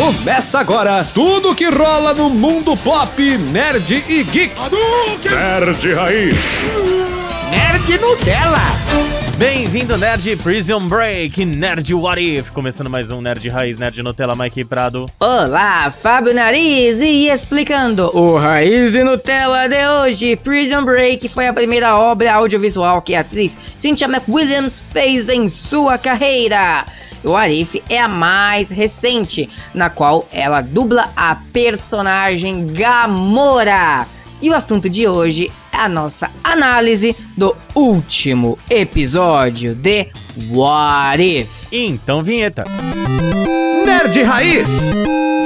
Começa agora tudo que rola no mundo pop, nerd e geek. Nerd Raiz. Nerd Nutella. Bem-vindo, Nerd Prison Break, Nerd What If. Começando mais um Nerd Raiz, Nerd Nutella, Mike Prado. Olá, Fábio Nariz, e explicando o Raiz e Nutella de hoje. Prison Break foi a primeira obra audiovisual que a atriz Cynthia McWilliams fez em sua carreira. O What If é a mais recente, na qual ela dubla a personagem Gamora. E o assunto de hoje é a nossa análise do último episódio de What If. Então, vinheta. Nerd Raiz.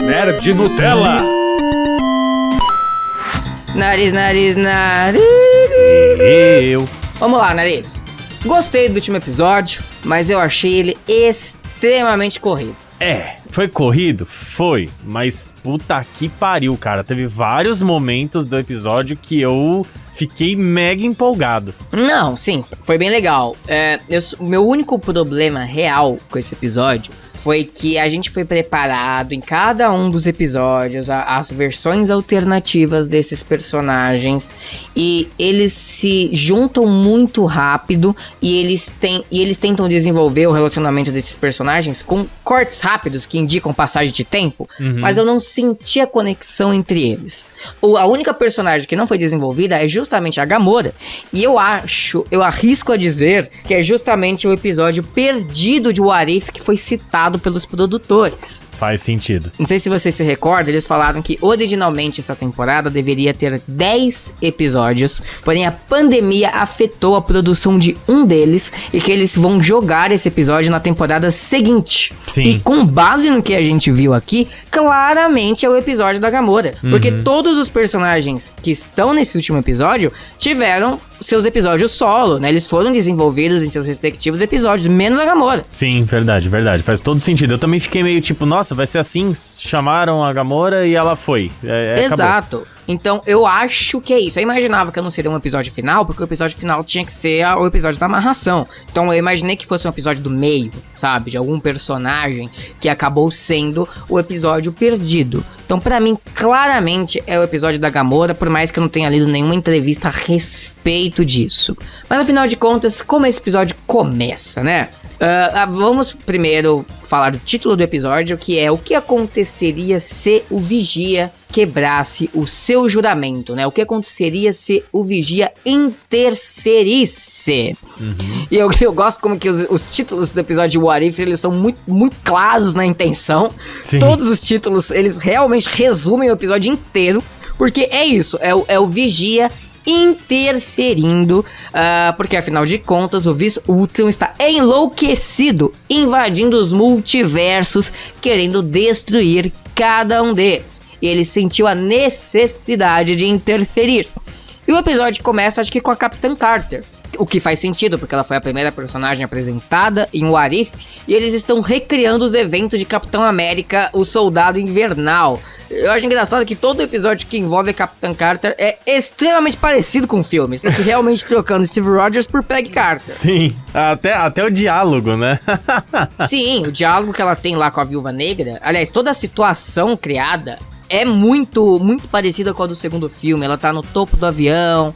Nerd Nutella. Nariz. Eu. Vamos lá, Nariz. Gostei do último episódio, mas eu achei ele extremamente corrido. Foi corrido? Foi, mas puta que pariu, cara. Teve vários momentos do episódio que eu fiquei mega empolgado. Não, sim, foi bem legal. Meu único problema real com esse episódio foi que a gente foi preparado em cada um dos episódios, as versões alternativas desses personagens, e eles se juntam muito rápido e eles tentam desenvolver o relacionamento desses personagens com cortes rápidos que indicam passagem de tempo, mas eu não senti a conexão entre eles. A única personagem que não foi desenvolvida é justamente a Gamora, e eu arrisco a dizer que é justamente o episódio perdido de What If que foi citado pelos produtores. Faz sentido. Não sei se você se recorda, eles falaram que originalmente essa temporada deveria ter 10 episódios, porém a pandemia afetou a produção de um deles e que eles vão jogar esse episódio na temporada seguinte. Sim. E com base no que a gente viu aqui, claramente é o episódio da Gamora. Porque todos os personagens que estão nesse último episódio tiveram seus episódios solo, né? Eles foram desenvolvidos em seus respectivos episódios, menos a Gamora. Sim, verdade. Faz todo sentido. Eu também fiquei meio tipo, nossa, vai ser assim? Chamaram a Gamora e ela foi. Exato. Acabou. Então, eu acho que é isso. Eu imaginava que não seria um episódio final, porque o episódio final tinha que ser o episódio da amarração. Então, eu imaginei que fosse um episódio do meio, sabe? De algum personagem que acabou sendo o episódio perdido. Então, pra mim, claramente é o episódio da Gamora, por mais que eu não tenha lido nenhuma entrevista a respeito disso. Mas, afinal de contas, como esse episódio começa, né? Vamos primeiro falar do título do episódio, que é o que aconteceria se o Vigia quebrasse o seu juramento, né? O que aconteceria se o Vigia interferisse. E eu gosto como que os títulos do episódio de What If, eles são muito, muito claros na intenção. Sim. Todos os títulos, eles realmente resumem o episódio inteiro, porque é isso, é o Vigia interferindo, porque afinal de contas o Viz-Ultron está enlouquecido, invadindo os multiversos, querendo destruir cada um deles. E ele sentiu a necessidade de interferir. E o episódio começa, acho que com a Capitã Carter. O que faz sentido, porque ela foi a primeira personagem apresentada em What If, e eles estão recriando os eventos de Capitão América, o Soldado Invernal. Eu acho engraçado que todo episódio que envolve a Capitã Carter é extremamente parecido com o filme, só que realmente trocando Steve Rogers por Peggy Carter. Sim, até o diálogo, né? Sim, o diálogo que ela tem lá com a Viúva Negra, aliás, toda a situação criada é muito, muito parecida com a do segundo filme. Ela tá no topo do avião,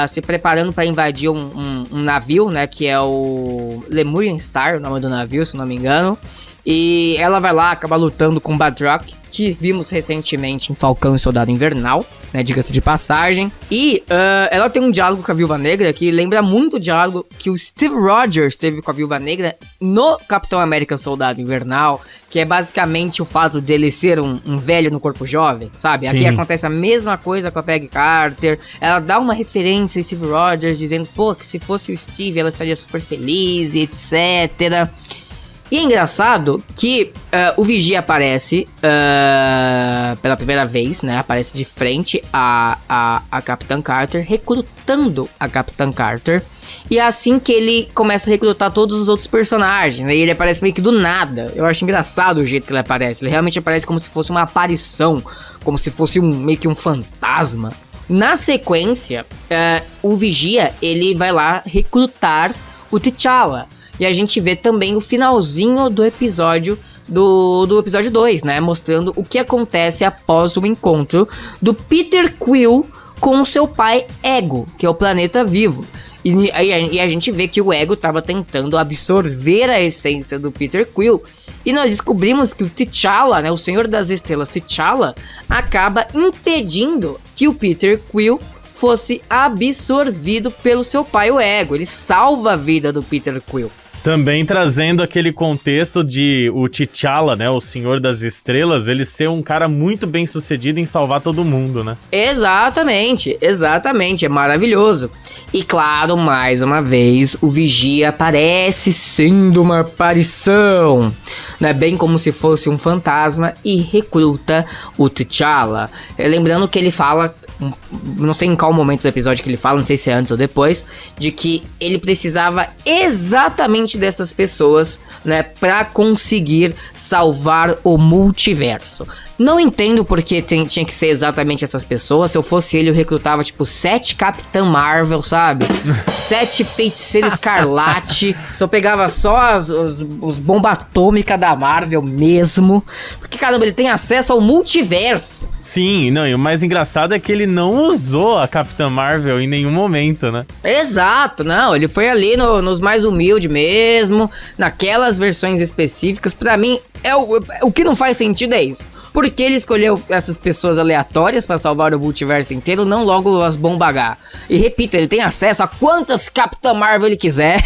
se preparando para invadir um navio, né, que é o Lemurian Star, o nome do navio, se não me engano. E ela vai lá, acaba lutando com o Batroc, que vimos recentemente em Falcão e Soldado Invernal, né, diga-se de passagem. E ela tem um diálogo com a Viúva Negra que lembra muito o diálogo que o Steve Rogers teve com a Viúva Negra no Capitão América Soldado Invernal, que é basicamente o fato dele ser um velho no corpo jovem, sabe? Sim. Aqui acontece a mesma coisa com a Peggy Carter. Ela dá uma referência ao Steve Rogers, dizendo, pô, que se fosse o Steve ela estaria super feliz e etc. E é engraçado que o Vigia aparece pela primeira vez, né? Aparece de frente a Capitã Carter, recrutando a Capitã Carter. E é assim que ele começa a recrutar todos os outros personagens, né? E ele aparece meio que do nada. Eu acho engraçado o jeito que ele aparece. Ele realmente aparece como se fosse uma aparição, como se fosse meio que um fantasma. Na sequência, o Vigia, ele vai lá recrutar o T'Challa. E a gente vê também o finalzinho do episódio do episódio 2, né? Mostrando o que acontece após o encontro do Peter Quill com o seu pai Ego, que é o planeta vivo. E a gente vê que o Ego estava tentando absorver a essência do Peter Quill. E nós descobrimos que o T'Challa, né, o Senhor das Estrelas T'Challa, acaba impedindo que o Peter Quill fosse absorvido pelo seu pai, o Ego. Ele salva a vida do Peter Quill. Também trazendo aquele contexto de o T'Challa, né, o Senhor das Estrelas, ele ser um cara muito bem sucedido em salvar todo mundo, né? Exatamente, é maravilhoso. E claro, mais uma vez, o Vigia aparece sendo uma aparição, né, bem como se fosse um fantasma, e recruta o T'Challa. Lembrando que ele fala, não sei em qual momento do episódio que ele fala, não sei se é antes ou depois, de que ele precisava exatamente dessas pessoas, né, pra conseguir salvar o multiverso. Não entendo porque tinha que ser exatamente essas pessoas. Se eu fosse ele, eu recrutava, tipo, 7 Capitã Marvel, sabe? 7 Feiticeira Escarlate. Se eu pegava só os bomba atômica da Marvel mesmo. Porque, caramba, ele tem acesso ao multiverso. Sim, não, e o mais engraçado é que ele não usou a Capitã Marvel em nenhum momento, né? Exato, não, ele foi ali nos mais humildes mesmo, naquelas versões específicas. Pra mim, o que não faz sentido é isso. Por que ele escolheu essas pessoas aleatórias pra salvar o multiverso inteiro, não logo as bomba H? E repito, ele tem acesso a quantas Capitã Marvel ele quiser,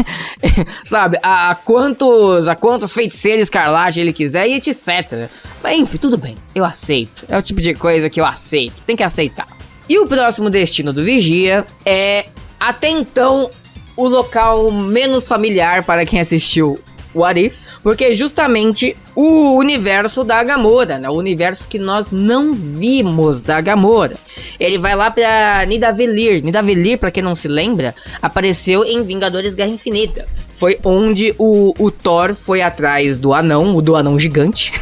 sabe? A quantas Feiticeiras Escarlate ele quiser e etc. Mas enfim, tudo bem, eu aceito. É o tipo de coisa que eu aceito, tem que aceitar. E o próximo destino do Vigia é, até então, o local menos familiar para quem assistiu What If, porque é justamente o universo da Gamora, né? O universo que nós não vimos da Gamora. Ele vai lá pra Nidavellir. Nidavellir, pra quem não se lembra, apareceu em Vingadores Guerra Infinita. Foi onde o Thor foi atrás do anão gigante,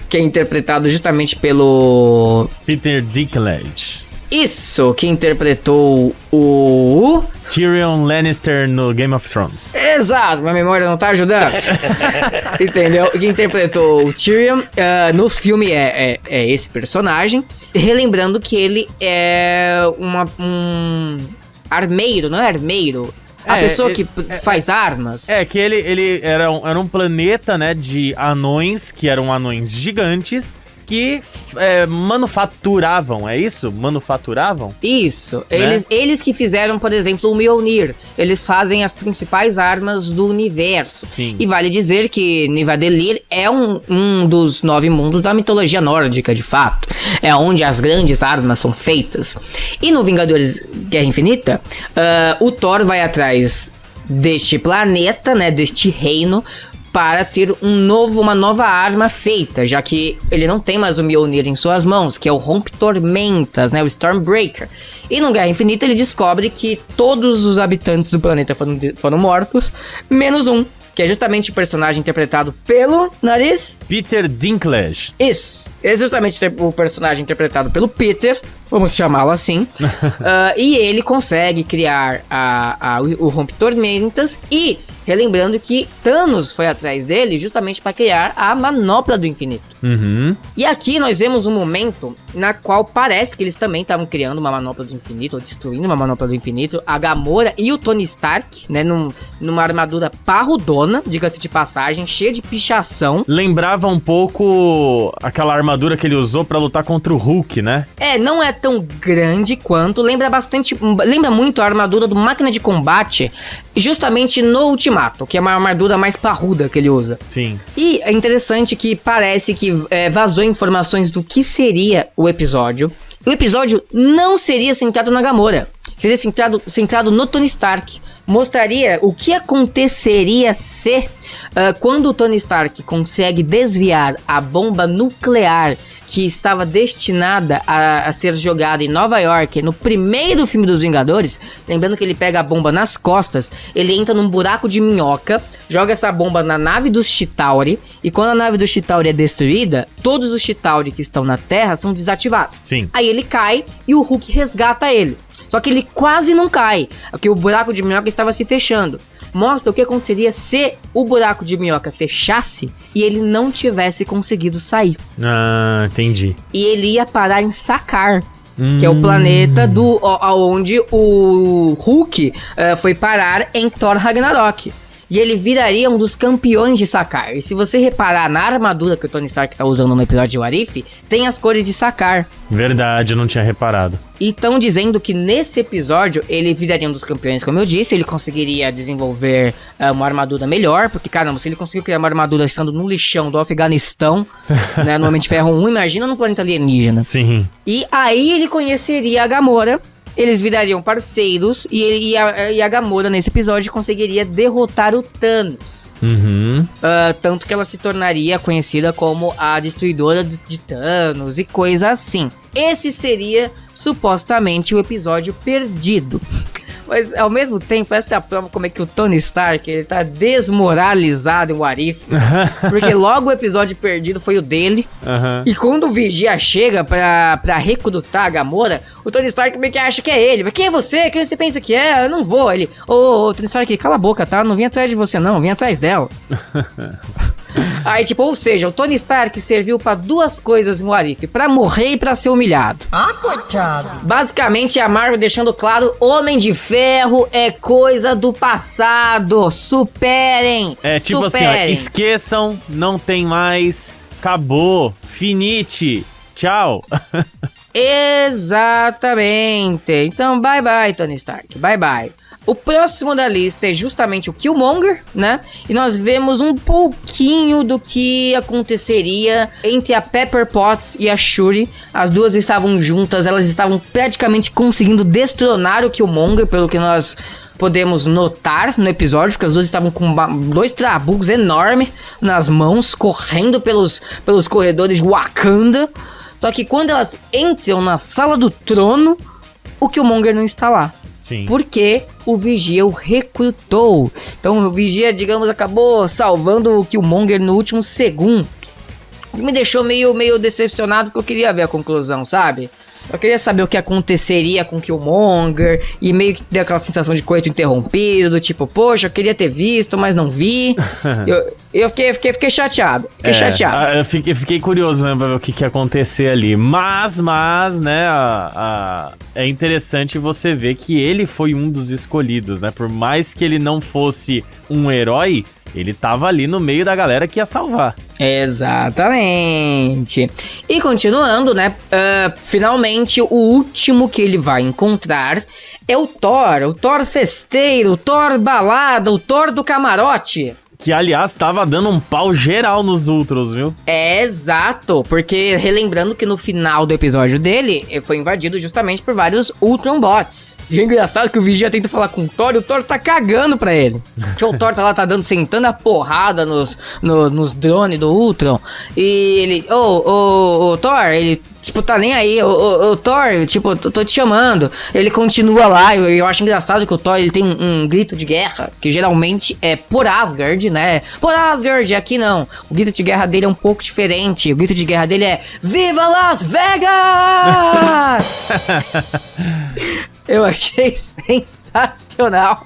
que é interpretado justamente pelo Peter Dinklage. Isso, que interpretou o Tyrion Lannister no Game of Thrones. Exato, minha memória não tá ajudando. Entendeu? Que interpretou o Tyrion no filme é esse personagem. Relembrando que ele é um armeiro, não é armeiro? A pessoa que faz armas. Que ele era um planeta, né, de anões, que eram anões gigantes, que manufaturavam, é isso? Manufaturavam? Isso. Né? Eles que fizeram, por exemplo, o Mjolnir. Eles fazem as principais armas do universo. Sim. E vale dizer que Nidavellir é um dos 9 mundos da mitologia nórdica, de fato. É onde as grandes armas são feitas. E no Vingadores Guerra Infinita, o Thor vai atrás deste planeta, né, deste reino, para ter uma nova arma feita, já que ele não tem mais o Mjolnir em suas mãos, que é o Rompe-Tormentas, né, o Stormbreaker. E no Guerra Infinita ele descobre que todos os habitantes do planeta foram mortos, menos um, que é justamente o personagem interpretado pelo nariz Peter Dinklage. Isso, é justamente o personagem interpretado pelo Peter, vamos chamá-lo assim. E ele consegue criar o Rompe-Tormentas e relembrando que Thanos foi atrás dele justamente para criar a Manopla do Infinito. Uhum. E aqui nós vemos um momento na qual parece que eles também estavam criando uma Manopla do Infinito, ou destruindo uma Manopla do Infinito. A Gamora e o Tony Stark, né, numa armadura parrudona, diga-se de passagem, cheia de pichação. Lembrava um pouco aquela armadura que ele usou para lutar contra o Hulk, né? Não é tão grande quanto, lembra muito a armadura do Máquina de Combate, justamente no Ultimato, que é uma armadura mais parruda que ele usa. Sim. E é interessante que parece que vazou informações do que seria o episódio. O episódio não seria centrado na Gamora, seria centrado no Tony Stark. Mostraria o que aconteceria se quando o Tony Stark consegue desviar a bomba nuclear que estava destinada a ser jogada em Nova York no primeiro filme dos Vingadores. Lembrando que ele pega a bomba nas costas, ele entra num buraco de minhoca, joga essa bomba na nave dos Chitauri, e quando a nave do Chitauri é destruída, todos os Chitauri que estão na Terra são desativados. Sim. Aí ele cai e o Hulk resgata ele. Só que ele quase não cai, porque o buraco de minhoca estava se fechando. mostra o que aconteceria se o buraco de minhoca fechasse e ele não tivesse conseguido sair. Ah, entendi. E ele ia parar em Sakaar, que é o planeta onde o Hulk foi parar em Thor Ragnarok. E ele viraria um dos campeões de Sakaar. E se você reparar na armadura que o Tony Stark tá usando no episódio de What If, tem as cores de Sakaar. Verdade, eu não tinha reparado. E estão dizendo que nesse episódio ele viraria um dos campeões, como eu disse. Ele conseguiria desenvolver uma armadura melhor. Porque, caramba, se ele conseguiu criar uma armadura estando no lixão do Afeganistão, né, no Homem de Ferro 1, imagina no planeta alienígena. Sim. E aí ele conheceria a Gamora. Eles virariam parceiros e a Gamora, nesse episódio, conseguiria derrotar o Thanos. Uhum. Tanto que ela se tornaria conhecida como a destruidora de Thanos e coisa assim. Esse seria, supostamente, o episódio perdido. Mas, ao mesmo tempo, essa é a prova como é que o Tony Stark, ele tá desmoralizado em What If. Porque logo o episódio perdido foi o dele. Uhum. E quando o Vigia chega pra recrutar a Gamora, o Tony Stark meio que acha que é ele. Mas quem é você? Quem você pensa que é? Eu não vou. Ele, ô, Tony Stark, cala a boca, tá? Não vim atrás de você, não. Vim atrás dela. Aí, tipo, ou seja, o Tony Stark serviu pra duas coisas em What If, pra morrer e pra ser humilhado. Ah, coitado. Basicamente, a Marvel deixando claro, Homem de Ferro é coisa do passado. Superem. É tipo assim, ó, esqueçam, não tem mais, acabou, finite, tchau. Exatamente. Então, bye bye, Tony Stark. Bye bye. O próximo da lista é justamente o Killmonger, né? E nós vemos um pouquinho do que aconteceria entre a Pepper Potts e a Shuri. As duas estavam juntas, elas estavam praticamente conseguindo destronar o Killmonger, pelo que nós podemos notar no episódio, porque as duas estavam com dois trabugos enormes nas mãos, correndo pelos corredores de Wakanda. Só que quando elas entram na sala do trono, o Killmonger não está lá. Sim. Porque o Vigia o recrutou. Então o Vigia, digamos, acabou salvando o Killmonger no último segundo. Me deixou meio decepcionado, porque eu queria ver a conclusão, sabe? Eu queria saber o que aconteceria com o Killmonger. E meio que deu aquela sensação de coito interrompido, do tipo, poxa, eu queria ter visto, mas não vi. Eu fiquei chateado. Eu fiquei curioso mesmo pra ver o que ia acontecer ali. Mas, né, é interessante você ver que ele foi um dos escolhidos, né? Por mais que ele não fosse um herói, ele tava ali no meio da galera que ia salvar. Exatamente. E continuando, né? Finalmente, o último que ele vai encontrar é o Thor festeiro, o Thor balada, o Thor do camarote. Que, aliás, tava dando um pau geral nos Ultros, viu? É, exato, porque relembrando que no final do episódio dele, ele foi invadido justamente por vários Ultron bots. E é engraçado que o Vigia tenta falar com o Thor e o Thor tá cagando pra ele. Que o Thor tá lá, sentando a porrada nos drones do Ultron. E ele, Thor, ele... Tipo, tá nem aí, o Thor, tipo, tô te chamando. Ele continua lá, eu acho engraçado que o Thor, ele tem um grito de guerra, que geralmente é por Asgard, né? Por Asgard, aqui não. O grito de guerra dele é um pouco diferente. O grito de guerra dele é Viva Las Vegas! Eu achei sensacional.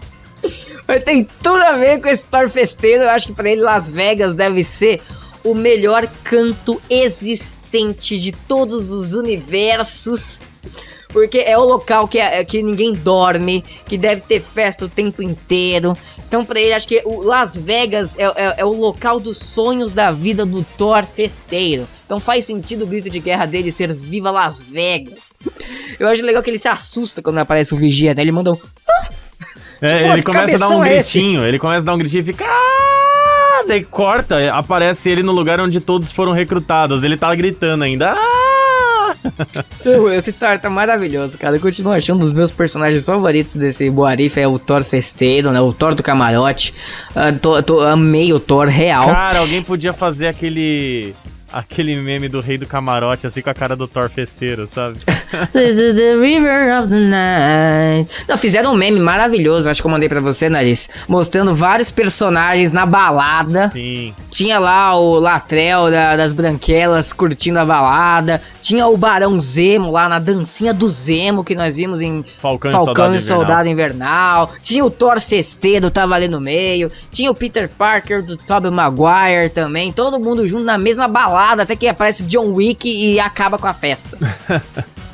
Mas tem tudo a ver com esse Thor festeiro. Eu acho que pra ele Las Vegas deve ser o melhor canto existente de todos os universos. Porque é o local que ninguém dorme, que deve ter festa o tempo inteiro. Então pra ele, acho que o Las Vegas é o local dos sonhos da vida do Thor festeiro. Então faz sentido o grito de guerra dele ser Viva Las Vegas. Eu acho legal que ele se assusta quando aparece o Vigia, né? Ele manda um... ele começa a dar um gritinho, ele começa a dar um gritinho e fica... Daí corta, aparece ele no lugar onde todos foram recrutados. Ele tá gritando ainda. Esse Thor tá maravilhoso, cara. Eu continuo achando um dos meus personagens favoritos desse What If é o Thor festeiro, né? O Thor do camarote. Amei o Thor real. Cara, alguém podia fazer aquele meme do rei do camarote, assim, com a cara do Thor festeiro, sabe? This is the river of the night. Não, fizeram um meme maravilhoso, acho que eu mandei pra você, Nariz, mostrando vários personagens na balada. Sim. Tinha lá o Latrell das Branquelas curtindo a balada. Tinha o Barão Zemo lá na dancinha do Zemo que nós vimos em Falcão e Soldado Invernal. Tinha o Thor festeiro, tava ali no meio. Tinha o Peter Parker do Tobey Maguire também. Todo mundo junto na mesma balada, até que aparece o John Wick e acaba com a festa.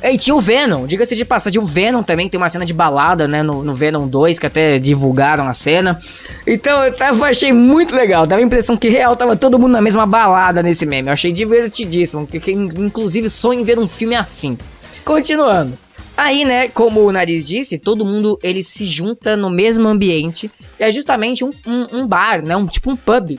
E tinha o Venom, diga-se de passagem, o Venom também tem uma cena de balada, né, no Venom 2, que até divulgaram a cena. Então eu achei muito legal, dava a impressão que real tava todo mundo na mesma balada nesse meme. Eu achei divertidíssimo, porque inclusive sonho em ver um filme assim. Continuando. Aí, né, como o Nariz disse, todo mundo, ele se junta no mesmo ambiente. E é justamente um bar, né, tipo um pub,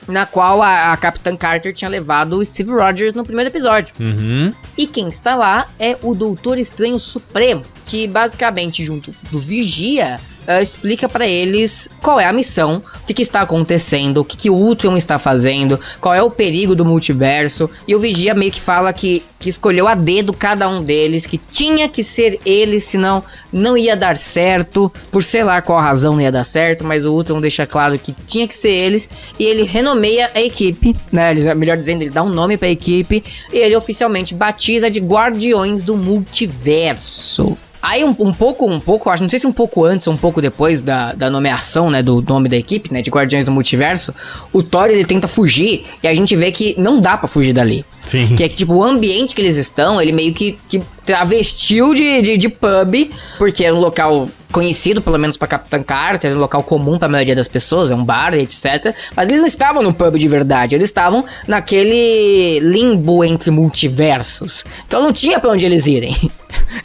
na qual a Capitã Carter tinha levado o Steve Rogers no primeiro episódio. Uhum. E quem está lá é o Doutor Estranho Supremo, que basicamente, junto do Vigia, explica pra eles qual é a missão, o que está acontecendo, o que o Ultron está fazendo, qual é o perigo do multiverso. E o Vigia meio que fala que escolheu a dedo cada um deles, que tinha que ser ele, senão não ia dar certo. Por sei lá qual razão não ia dar certo, mas o Ultron deixa claro que tinha que ser eles. E ele renomeia a equipe, né? Melhor dizendo, ele dá um nome pra equipe. E ele oficialmente batiza de Guardiões do Multiverso. Aí um pouco, acho, não sei se um pouco antes ou um pouco depois da nomeação, né, do nome da equipe, né, de Guardiões do Multiverso, o Thor, ele tenta fugir e a gente vê que não dá pra fugir dali. Sim. Que é que, tipo, o ambiente que eles estão, ele meio que travestiu de pub, porque era um local conhecido, pelo menos pra Capitã Carter, um local comum pra maioria das pessoas, é um bar, etc. Mas eles não estavam no pub de verdade, eles estavam naquele limbo entre multiversos. Então não tinha pra onde eles irem.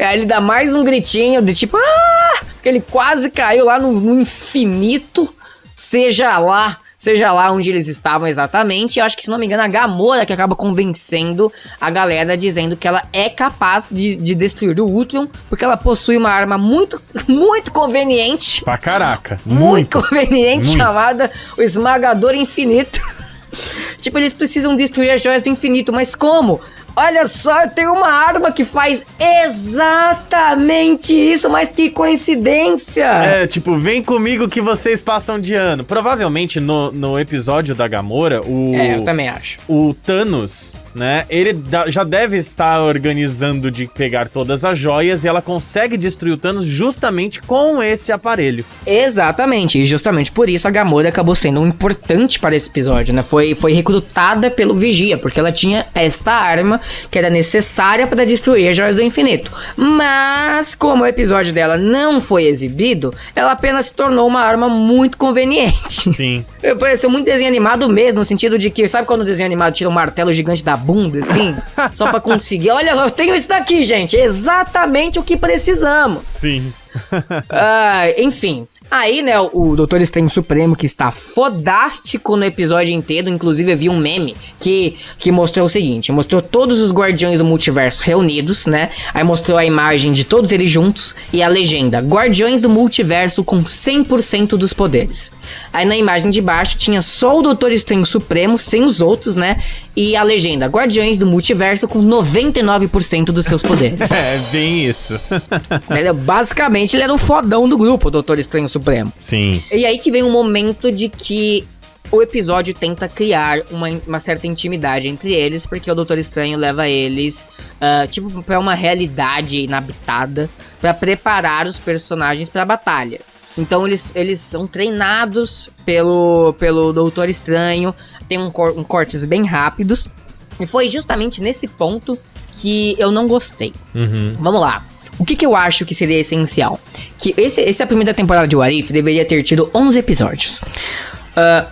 Aí ele dá mais um gritinho de tipo, que ele quase caiu lá no infinito, seja lá onde eles estavam exatamente. E eu acho que, se não me engano, a Gamora que acaba convencendo a galera, dizendo que ela é capaz de destruir o Ultron, porque ela possui uma arma muito, muito conveniente. Pra caraca. Muito conveniente, chamada o Esmagador Infinito. Tipo, eles precisam destruir as joias do infinito, mas como? Olha só, eu tenho uma arma que faz exatamente isso, mas que coincidência! É, tipo, vem comigo que vocês passam de ano. Provavelmente no episódio da Gamora, eu também acho. O Thanos, né, ele já deve estar organizando de pegar todas as joias e ela consegue destruir o Thanos justamente com esse aparelho. Exatamente, e justamente por isso a Gamora acabou sendo importante para esse episódio, né? Foi recrutada pelo Vigia, porque ela tinha esta arma que era necessária para destruir as joias do infinito. Mas, como o episódio dela não foi exibido, ela apenas se tornou uma arma muito conveniente. Sim. Pareceu muito desenho animado mesmo, no sentido de que, sabe quando o desenho animado tira um martelo gigante da bunda, assim? Só pra conseguir. Olha, eu tenho isso daqui, gente. Exatamente o que precisamos. Sim. Enfim. Aí, né, o Doutor Estranho Supremo, que está fodástico no episódio inteiro. Inclusive, eu vi um meme que mostrou o seguinte. Mostrou todos os Guardiões do Multiverso reunidos, né? Aí mostrou a imagem de todos eles juntos e a legenda: Guardiões do Multiverso com 100% dos poderes. Aí na imagem de baixo tinha só o Doutor Estranho Supremo, sem os outros, né? E a legenda: Guardiões do Multiverso com 99% dos seus poderes. É, bem isso. Basicamente, ele era o fodão do grupo, o Doutor Estranho Supremo. Sim. E aí que vem um momento de que o episódio tenta criar uma certa intimidade entre eles, porque o Doutor Estranho leva eles, tipo, pra uma realidade inabitada, pra preparar os personagens pra batalha. Então eles são treinados pelo Doutor Estranho, tem cortes bem rápidos, e foi justamente nesse ponto que eu não gostei. Uhum. Vamos lá. O que eu acho que seria essencial? Que essa primeira temporada de What If deveria ter tido 11 episódios.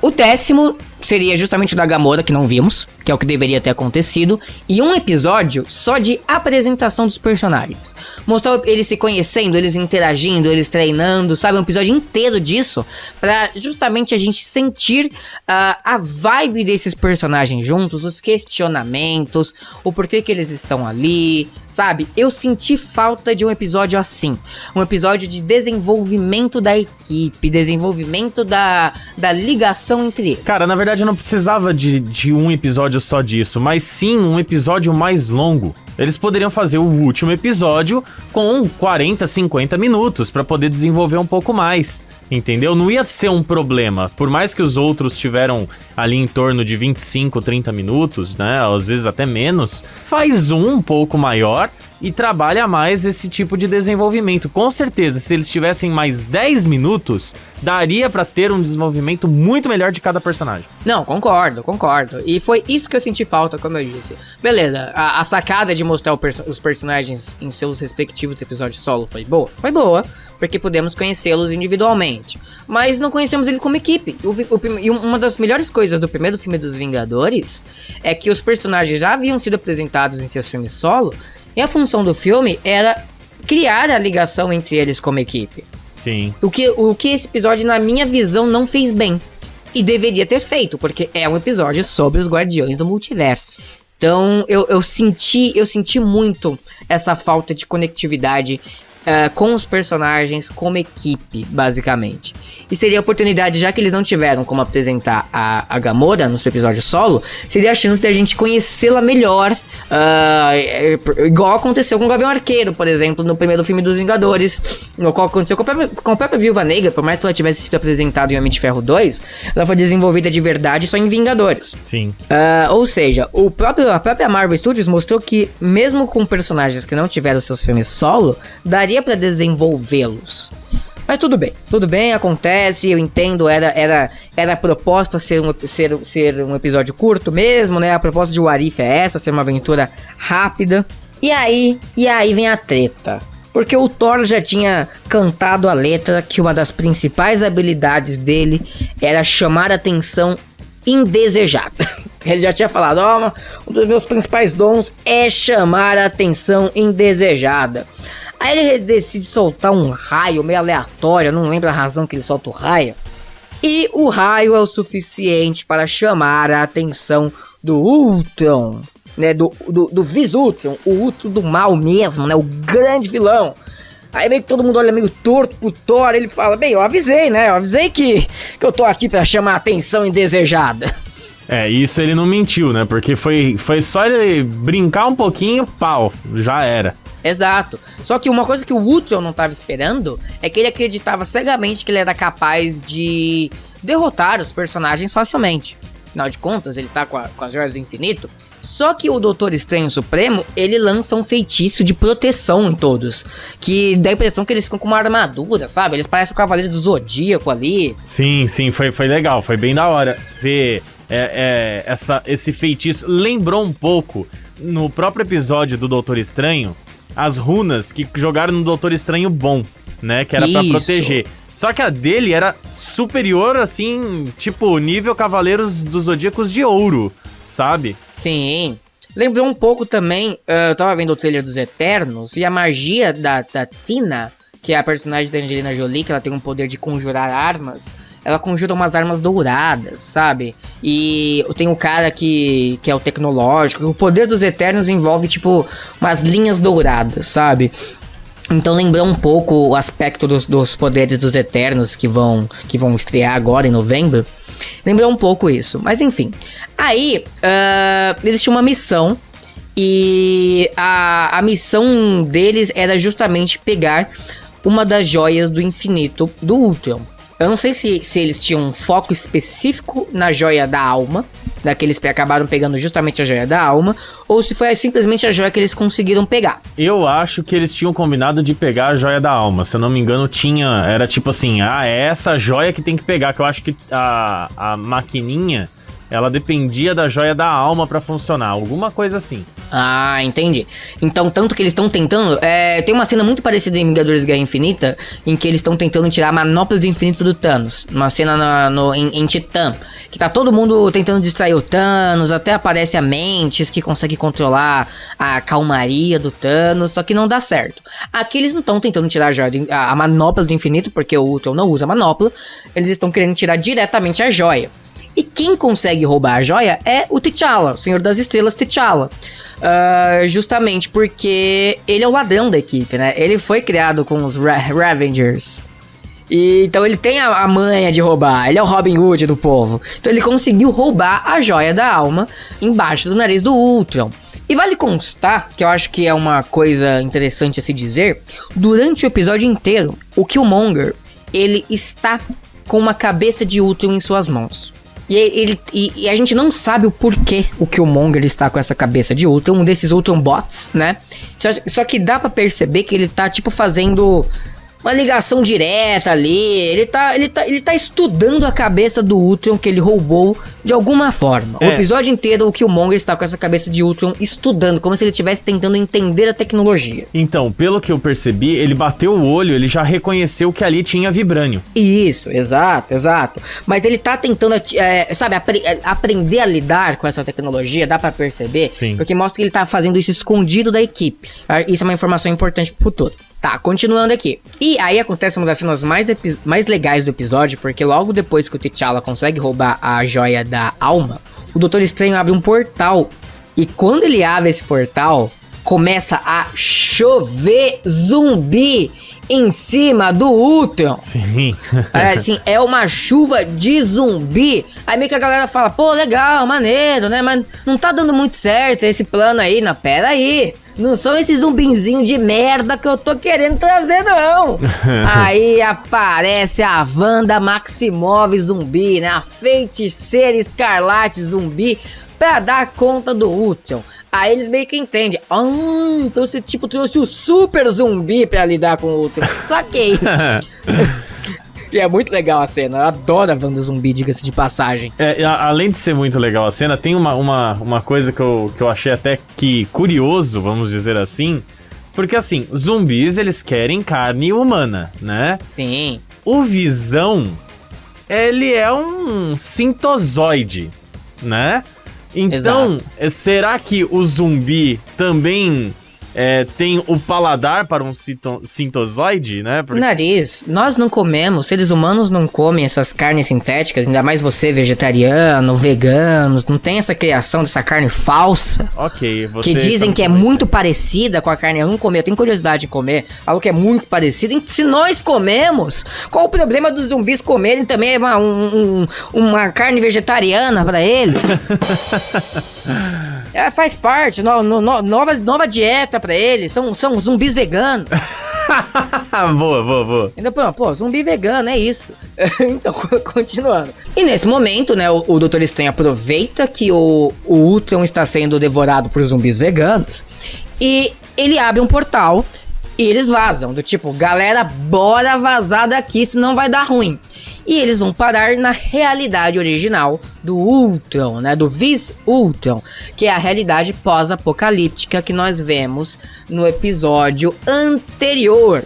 O 10º seria justamente o da Gamora, que não vimos, que é o que deveria ter acontecido, e um episódio só de apresentação dos personagens. Mostrar eles se conhecendo, eles interagindo, eles treinando, sabe? Um episódio inteiro disso, pra justamente a gente sentir a vibe desses personagens juntos, os questionamentos, o porquê que eles estão ali, sabe? Eu senti falta de um episódio assim, um episódio de desenvolvimento da equipe, desenvolvimento da ligação entre eles. Cara, na verdade eu não precisava de um episódio só disso, mas sim um episódio mais longo. eles poderiam fazer o último episódio com 40, 50 minutos pra poder desenvolver um pouco mais, entendeu? Não ia ser um problema, por mais que os outros tiveram ali em torno de 25, 30 minutos, né, às vezes até menos, faz um pouco maior e trabalha mais esse tipo de desenvolvimento. Com certeza, se eles tivessem mais 10 minutos, daria pra ter um desenvolvimento muito melhor de cada personagem. Não, concordo. E foi isso que eu senti falta, como eu disse. Beleza, a sacada de mostrar os personagens em seus respectivos episódios solo foi boa? Foi boa, porque pudemos conhecê-los individualmente. Mas não conhecemos eles como equipe. E uma das melhores coisas do primeiro filme dos Vingadores é que os personagens já haviam sido apresentados em seus filmes solo, e a função do filme era criar a ligação entre eles como equipe. Sim. O que esse episódio, na minha visão, não fez bem. E deveria ter feito, porque é um episódio sobre os Guardiões do Multiverso. Então, eu senti muito essa falta de conectividade com os personagens como equipe, basicamente. E seria a oportunidade, já que eles não tiveram como apresentar a Gamora no seu episódio solo, seria a chance de a gente conhecê-la melhor, igual aconteceu com o Gavião Arqueiro, por exemplo, no primeiro filme dos Vingadores, no qual aconteceu com a própria Viúva Negra. Por mais que ela tivesse sido apresentada em Homem de Ferro 2, ela foi desenvolvida de verdade só em Vingadores. Sim. Ou seja, a própria Marvel Studios mostrou que, mesmo com personagens que não tiveram seus filmes solo, daria pra desenvolvê-los. Mas tudo bem, acontece, eu entendo, era a proposta ser um episódio curto mesmo, né? A proposta de What If é essa, ser uma aventura rápida. E aí vem a treta. Porque o Thor já tinha cantado a letra que uma das principais habilidades dele era chamar atenção indesejada. Ele já tinha falado, um dos meus principais dons é chamar a atenção indesejada. Aí ele decide soltar um raio meio aleatório, eu não lembro a razão que ele solta o raio. E o raio é o suficiente para chamar a atenção do Ultron, né, do Vis-Ultron, o Ultron do mal mesmo, né, o grande vilão. Aí meio que todo mundo olha meio torto pro Thor, ele fala, bem, eu avisei, né, que eu tô aqui para chamar a atenção indesejada. Isso ele não mentiu, né, porque foi só ele brincar um pouquinho, pau, já era. Exato. Só que uma coisa que o Ultron não estava esperando é que ele acreditava cegamente que ele era capaz de derrotar os personagens facilmente. Afinal de contas, ele tá com as Joias do Infinito. Só que o Doutor Estranho Supremo, ele lança um feitiço de proteção em todos, que dá a impressão que eles ficam com uma armadura, sabe? Eles parecem o Cavaleiro do Zodíaco ali. Sim, foi legal, foi bem da hora ver esse feitiço. Lembrou um pouco, no próprio episódio do Doutor Estranho, as runas que jogaram no Doutor Estranho bom, né? Que era pra proteger. Só que a dele era superior, assim, tipo, nível Cavaleiros dos Zodíacos de ouro, sabe? Sim. Lembrou um pouco também, eu tava vendo o trailer dos Eternos, e a magia da Tina, que é a personagem da Angelina Jolie, que ela tem um poder de conjurar armas, ela conjura umas armas douradas, sabe? E tem um cara que é o tecnológico. O poder dos Eternos envolve, tipo, umas linhas douradas, sabe? Então lembrou um pouco o aspecto dos poderes dos Eternos que vão estrear agora em novembro. Lembrou um pouco isso, mas enfim. Aí, eles tinham uma missão. E a missão deles era justamente pegar uma das joias do infinito do Ultron. Eu não sei se eles tinham um foco específico na joia da alma, daqueles que acabaram pegando justamente a joia da alma, ou se foi simplesmente a joia que eles conseguiram pegar. Eu acho que eles tinham combinado de pegar a joia da alma, se eu não me engano era tipo assim, é essa joia que tem que pegar, que eu acho que a maquininha, ela dependia da joia da alma pra funcionar, alguma coisa assim. Ah, entendi. Então, tanto que eles estão tentando... tem uma cena muito parecida em Vingadores Guerra Infinita, em que eles estão tentando tirar a manopla do infinito do Thanos. Uma cena em Titã, que tá todo mundo tentando distrair o Thanos, até aparece a Mantis, que consegue controlar a calmaria do Thanos, só que não dá certo. Aqui eles não estão tentando tirar a manopla do infinito, porque o Ultron não usa manopla, eles estão querendo tirar diretamente a joia. E quem consegue roubar a joia é o T'Challa, o Senhor das Estrelas T'Challa. Justamente porque ele é o ladrão da equipe, né? Ele foi criado com os Ravengers. E, então ele tem a manha de roubar, ele é o Robin Hood do povo. Então ele conseguiu roubar a joia da alma embaixo do nariz do Ultron. E vale constar, que eu acho que é uma coisa interessante a se dizer, durante o episódio inteiro, o Killmonger, ele está com uma cabeça de Ultron em suas mãos. E a gente não sabe o porquê o Killmonger está com essa cabeça de Ultron, um desses Ultron bots, né? Só que dá pra perceber que ele tá, tipo, fazendo uma ligação direta ali. Ele tá estudando a cabeça do Ultron que ele roubou de alguma forma. O episódio inteiro, o Killmonger está com essa cabeça de Ultron estudando, como se ele estivesse tentando entender a tecnologia. Então, pelo que eu percebi, ele bateu o olho, ele já reconheceu que ali tinha vibrânio. Isso, exato. Mas ele tá tentando, aprender a lidar com essa tecnologia, dá pra perceber? Sim. Porque mostra que ele tá fazendo isso escondido da equipe. Isso é uma informação importante pro todo. Tá, continuando aqui. E aí acontece uma das cenas mais legais do episódio, porque logo depois que o T'Challa consegue roubar a joia da alma, o Doutor Estranho abre um portal. E quando ele abre esse portal, começa a chover zumbi em cima do Ultron. Sim. Assim, é uma chuva de zumbi. Aí meio que a galera fala, pô, legal, maneiro, né? Mas não tá dando muito certo esse plano aí. Não, pera aí. Não são esses zumbinzinhos de merda que eu tô querendo trazer, não. Aí aparece a Wanda Maximoff zumbi, né? A feiticeira escarlate zumbi pra dar conta do Ultron. Aí eles meio que entendem. Então você tipo trouxe o super zumbi pra lidar com o Ultron. Saquei. E é muito legal a cena. Eu adoro a Wanda zumbi, diga-se de passagem. Além de ser muito legal a cena, tem uma coisa que eu achei até que curioso, vamos dizer assim. Porque assim, zumbis, eles querem carne humana, né? Sim. O Visão, ele é um sintozoide, né? Então, será que o zumbi também tem o paladar para um sintozoide, né? Porque... Nariz, nós não comemos, seres humanos não comem essas carnes sintéticas, ainda mais você, vegetariano, veganos, não tem essa criação dessa carne falsa. Ok, você... Que dizem que é muito parecida com a carne, eu não comi, eu tenho curiosidade de comer, algo que é muito parecido. Se nós comemos, qual o problema dos zumbis comerem também uma carne vegetariana para eles? Faz parte, nova dieta pra eles, são zumbis veganos. Boa. Ainda, pô, zumbi vegano, é isso. Então, continuando. E nesse momento, né, o Doutor Estranho aproveita que o Ultron está sendo devorado por zumbis veganos e ele abre um portal e eles vazam, do tipo, galera, bora vazar daqui, senão vai dar ruim. E eles vão parar na realidade original do Ultron, né? Do Vis-Ultron, que é a realidade pós-apocalíptica que nós vemos no episódio anterior.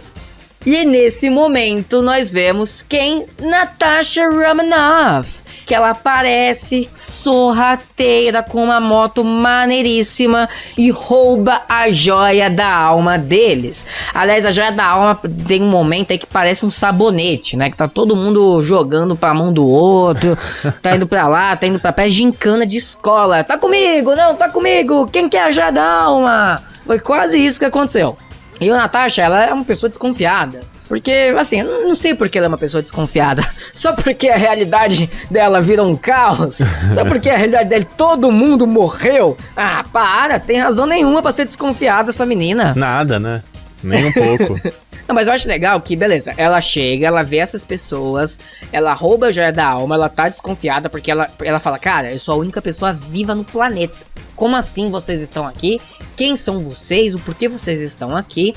E nesse momento nós vemos quem? Natasha Romanoff, que ela aparece sorrateira com uma moto maneiríssima e rouba a joia da alma deles. Aliás, a joia da alma tem um momento aí que parece um sabonete, né? Que tá todo mundo jogando pra mão do outro, tá indo pra lá, tá indo pra pé, gincana de escola. Tá comigo? Não, tá comigo. Quem quer a joia da alma? Foi quase isso que aconteceu. E a Natasha, ela é uma pessoa desconfiada. Porque, assim, eu não sei porque ela é uma pessoa desconfiada. Só porque a realidade dela vira um caos. Só porque a realidade dela, todo mundo morreu. Ah, para, tem razão nenhuma pra ser desconfiada essa menina. Nada, né? Nem um pouco. Não, mas eu acho legal que, beleza, ela chega, ela vê essas pessoas, ela rouba a joia da alma, ela tá desconfiada porque ela fala, cara, eu sou a única pessoa viva no planeta. Como assim vocês estão aqui? Quem são vocês? O porquê vocês estão aqui?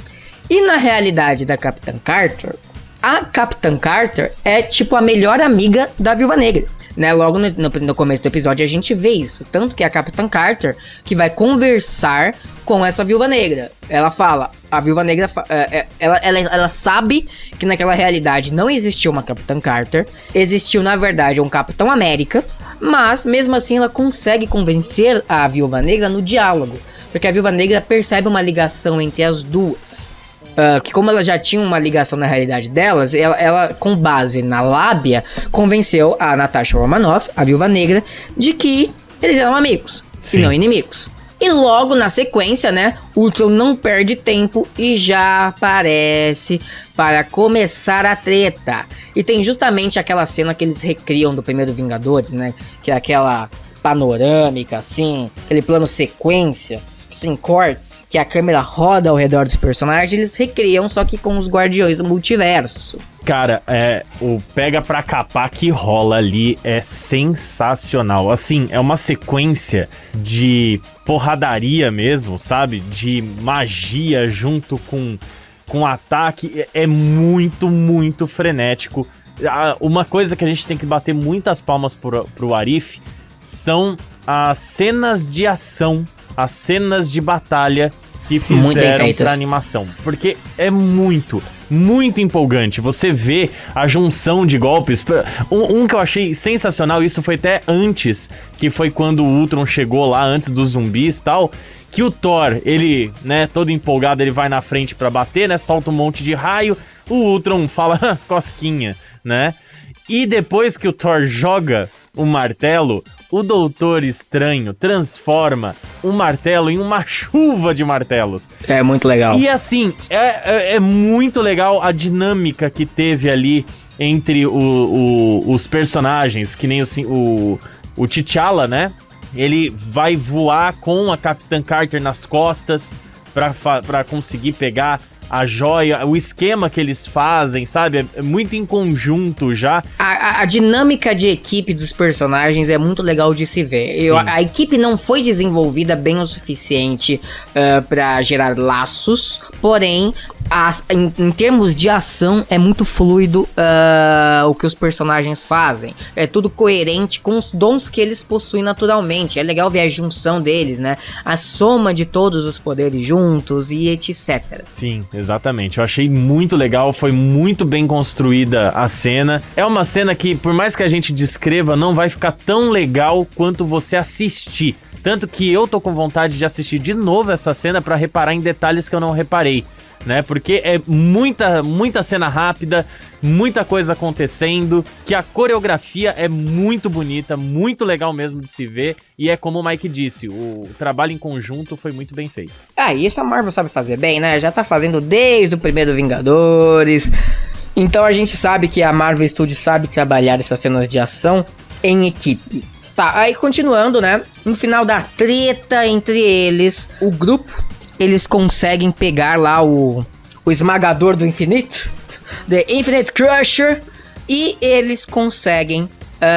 E na realidade da Capitã Carter, a Capitã Carter é tipo a melhor amiga da Viúva Negra, né? Logo no começo do episódio a gente vê isso. Tanto que é a Capitã Carter que vai conversar com essa Viúva Negra. Ela fala, a Viúva Negra, ela sabe que naquela realidade não existiu uma Capitã Carter, existiu na verdade um Capitão América, mas mesmo assim ela consegue convencer a Viúva Negra no diálogo, porque a Viúva Negra percebe uma ligação entre as duas. Que como ela já tinha uma ligação na realidade delas, ela com base na lábia, convenceu a Natasha Romanoff, a Viúva Negra, de que eles eram amigos. Sim. E não inimigos. E logo na sequência, né, Ultron não perde tempo e já aparece para começar a treta. E tem justamente aquela cena que eles recriam do primeiro Vingadores, né, que é aquela panorâmica, assim, aquele plano sequência, assim, cortes, que a câmera roda ao redor dos personagens, eles recriam, só que com os Guardiões do Multiverso. Cara, o pega pra capar que rola ali é sensacional. Assim, é uma sequência de porradaria mesmo, sabe? De magia junto com ataque. É muito, muito frenético. Uma coisa que a gente tem que bater muitas palmas pro Arif são as cenas de ação, as cenas de batalha que fizeram pra animação. Porque é muito empolgante. Você vê a junção de golpes. Um que eu achei sensacional, isso foi até antes, que foi quando o Ultron chegou lá, antes dos zumbis e tal, que o Thor, ele, né, todo empolgado, ele vai na frente pra bater, né, solta um monte de raio, o Ultron fala, cosquinha, né? E depois que o Thor joga o martelo, o Doutor Estranho transforma o martelo em uma chuva de martelos. É muito legal. E assim, é muito legal a dinâmica que teve ali entre os personagens, que nem o T'Challa, né? Ele vai voar com a Capitã Carter nas costas pra conseguir pegar a joia, o esquema que eles fazem, sabe? É muito em conjunto já. A dinâmica de equipe dos personagens é muito legal de se ver. A equipe não foi desenvolvida bem o suficiente pra gerar laços, porém, em termos de ação, é muito fluido o que os personagens fazem. É tudo coerente com os dons que eles possuem naturalmente. É legal ver a junção deles, né? A soma de todos os poderes juntos e etc. Sim, exatamente. Eu achei muito legal, foi muito bem construída a cena. É uma cena que, por mais que a gente descreva, não vai ficar tão legal quanto você assistir. Tanto que eu tô com vontade de assistir de novo essa cena pra reparar em detalhes que eu não reparei, né? Porque é muita cena rápida, muita coisa acontecendo, que a coreografia é muito bonita, muito legal mesmo de se ver, e é como o Mike disse, o trabalho em conjunto foi muito bem feito. Isso a Marvel sabe fazer bem, né? Já tá fazendo desde o primeiro Vingadores, então a gente sabe que a Marvel Studios sabe trabalhar essas cenas de ação em equipe. Tá, aí continuando, né? No final da treta entre eles, o grupo, eles conseguem pegar lá o esmagador do infinito, The Infinite Crusher, e eles conseguem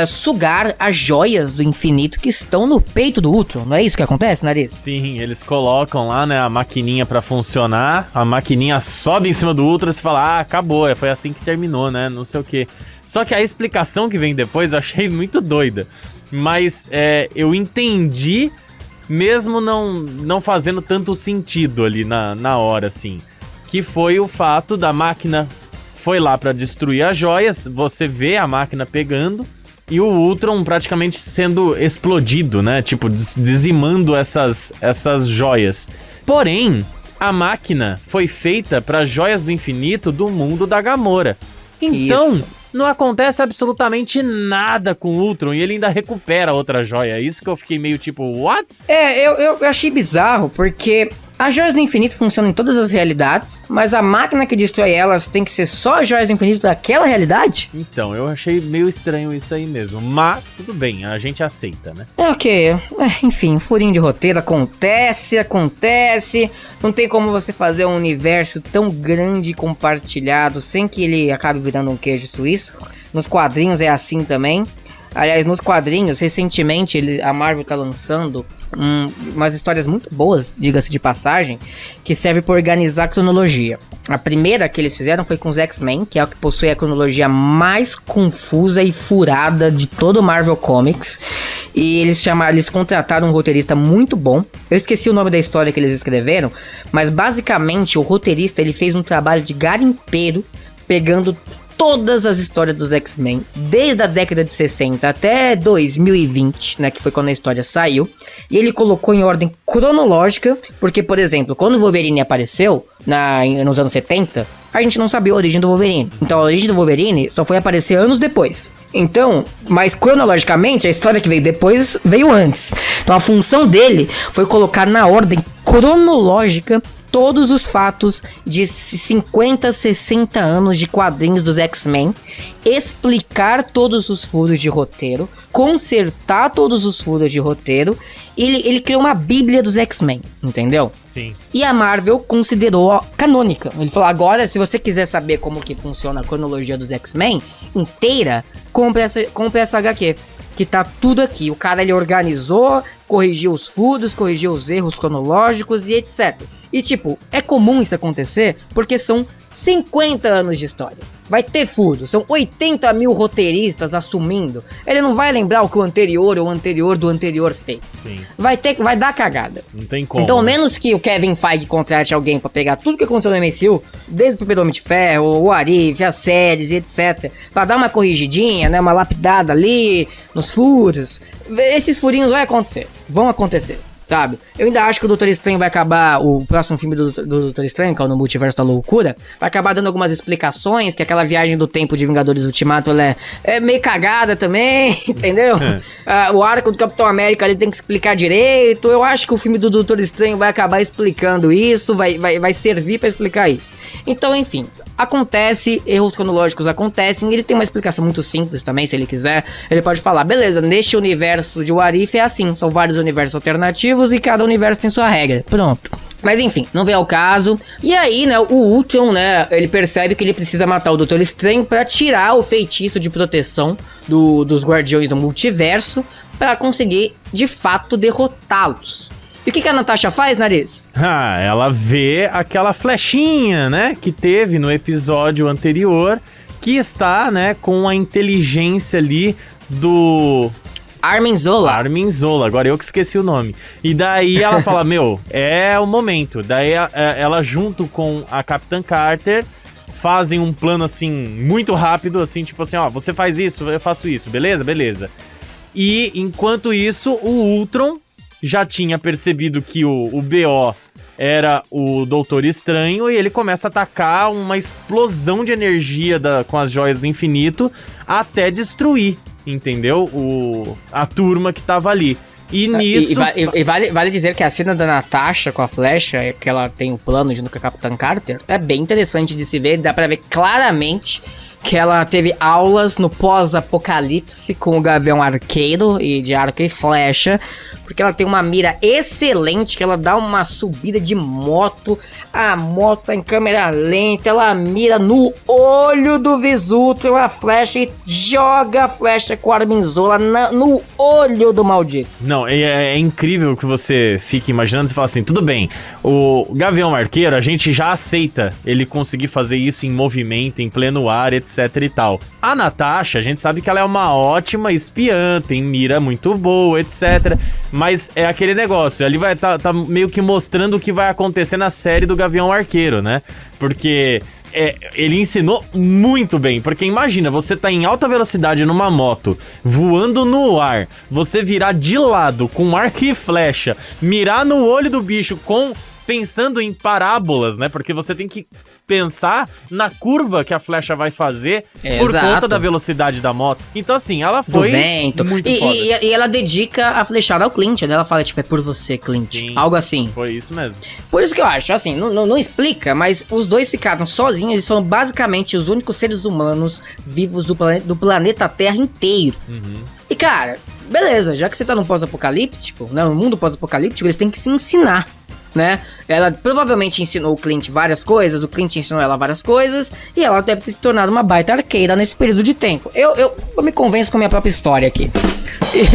sugar as joias do infinito que estão no peito do Ultron. Não é isso que acontece, Nariz? Sim, eles colocam lá, né, a maquininha pra funcionar, a maquininha sobe em cima do Ultron e você fala, acabou, foi assim que terminou, né, não sei o que. Só que a explicação que vem depois eu achei muito doida, mas eu entendi, mesmo não fazendo tanto sentido ali na hora, assim, que foi o fato da máquina foi lá pra destruir as joias, você vê a máquina pegando e o Ultron praticamente sendo explodido, né, tipo, dizimando essas joias. Porém, a máquina foi feita para joias do infinito do mundo da Gamora. Então, isso. Não acontece absolutamente nada com o Ultron e ele ainda recupera outra joia. É isso que eu fiquei meio tipo, what? Eu achei bizarro, porque as joias do infinito funcionam em todas as realidades, mas a máquina que destrói elas tem que ser só as joias do infinito daquela realidade? Então, eu achei meio estranho isso aí mesmo, mas tudo bem, a gente aceita, né? Ok, enfim, furinho de roteiro acontece, não tem como você fazer um universo tão grande e compartilhado sem que ele acabe virando um queijo suíço. Nos quadrinhos é assim também. Aliás, nos quadrinhos, recentemente a Marvel tá lançando umas histórias muito boas, diga-se de passagem, que serve para organizar a cronologia. A primeira que eles fizeram foi com os X-Men, que é o que possui a cronologia mais confusa e furada de todo o Marvel Comics. E eles contrataram um roteirista muito bom. Eu esqueci o nome da história que eles escreveram, mas basicamente o roteirista ele fez um trabalho de garimpeiro, pegando todas as histórias dos X-Men, desde a década de 60 até 2020, né, que foi quando a história saiu, e ele colocou em ordem cronológica, porque, por exemplo, quando o Wolverine apareceu, nos anos 70, a gente não sabia a origem do Wolverine. Então a origem do Wolverine só foi aparecer anos depois. Então, mas cronologicamente, a história que veio depois veio antes. Então a função dele foi colocar na ordem cronológica todos os fatos de 50, 60 anos de quadrinhos dos X-Men, explicar todos os furos de roteiro, consertar todos os furos de roteiro. Ele criou uma bíblia dos X-Men, entendeu? Sim. E a Marvel considerou canônica. Ele falou, agora, se você quiser saber como que funciona a cronologia dos X-Men inteira, compre essa HQ. Que tá tudo aqui. O cara, ele organizou, corrigiu os furos, corrigiu os erros cronológicos e etc. E tipo, é comum isso acontecer porque são 50 anos de história. Vai ter furo, são 80 mil roteiristas assumindo. Ele não vai lembrar o que o anterior ou o anterior do anterior fez. Sim. Vai dar cagada. Não tem como. Então, menos que o Kevin Feige contrate alguém pra pegar tudo que aconteceu no MCU, desde o primeiro Homem de Ferro, o Arif, as séries e etc, pra dar uma corrigidinha, né, uma lapidada ali nos furos. Esses furinhos vão acontecer. Sabe? Eu ainda acho que o Doutor Estranho vai acabar, o próximo filme do Doutor Estranho, que é o No Multiverso da Loucura, vai acabar dando algumas explicações, que aquela viagem do tempo de Vingadores Ultimato, ela é meio cagada também, entendeu? O arco do Capitão América ali tem que explicar direito. Eu acho que o filme do Doutor Estranho vai acabar explicando isso, vai servir pra explicar isso. Então, enfim, acontece, erros cronológicos acontecem, ele tem uma explicação muito simples também, se ele quiser. Ele pode falar, beleza, neste universo de What If é assim, são vários universos alternativos e cada universo tem sua regra. Pronto. Mas enfim, não vem ao caso. E aí, né, o Ultron, né, ele percebe que ele precisa matar o Doutor Estranho pra tirar o feitiço de proteção dos Guardiões do Multiverso pra conseguir, de fato, derrotá-los. E o que a Natasha faz, Nariz? Ela vê aquela flechinha, né, que teve no episódio anterior, que está, né, com a inteligência ali do... Armin Zola, agora eu que esqueci o nome. E daí ela fala, é o momento. Daí ela junto com a Capitã Carter fazem um plano assim, muito rápido, assim, tipo assim, ó, você faz isso, eu faço isso, beleza? E enquanto isso, o Ultron já tinha percebido que o BO era o Doutor Estranho e ele começa a atacar uma explosão de energia com as joias do infinito até destruir, entendeu? A turma que tava ali. E nisso... Vale dizer que a cena da Natasha com a flecha, que ela tem o plano junto com a Capitã Carter, é bem interessante de se ver. Dá pra ver claramente que ela teve aulas no pós-apocalipse com o Gavião Arqueiro e de arco e flecha, porque ela tem uma mira excelente, que ela dá uma subida de moto, a moto tá em câmera lenta, ela mira no olho do Visultron a flecha e joga a flecha com a Armin Zola no olho do maldito. Não, é incrível que você fique imaginando, você fala assim, tudo bem, o Gavião Arqueiro, a gente já aceita ele conseguir fazer isso em movimento, em pleno ar, etc e tal. A Natasha, a gente sabe que ela é uma ótima espiã, tem mira muito boa, etc. Mas é aquele negócio, ali vai tá meio que mostrando o que vai acontecer na série do Gavião Arqueiro, né? Porque ele ensinou muito bem, porque imagina, você tá em alta velocidade numa moto, voando no ar, você virar de lado com arco e flecha, mirar no olho do bicho pensando em parábolas, né? Porque você tem que pensar na curva que a flecha vai fazer por conta da velocidade da moto. Então, assim, ela foi do vento. Muito foda. E ela dedica a flechada ao Clint, né? Ela fala, tipo, é por você, Clint. Sim, algo assim. Foi isso mesmo. Por isso que eu acho, assim, não explica, mas os dois ficaram sozinhos, eles foram basicamente os únicos seres humanos vivos do planeta Terra inteiro. Uhum. E, cara, beleza, já que você tá num pós-apocalíptico, né, no mundo pós-apocalíptico, eles têm que se ensinar, né? Ela provavelmente ensinou o Clint várias coisas, o Clint ensinou ela várias coisas, e ela deve ter se tornado uma baita arqueira nesse período de tempo. Eu me convenço com a minha própria história aqui.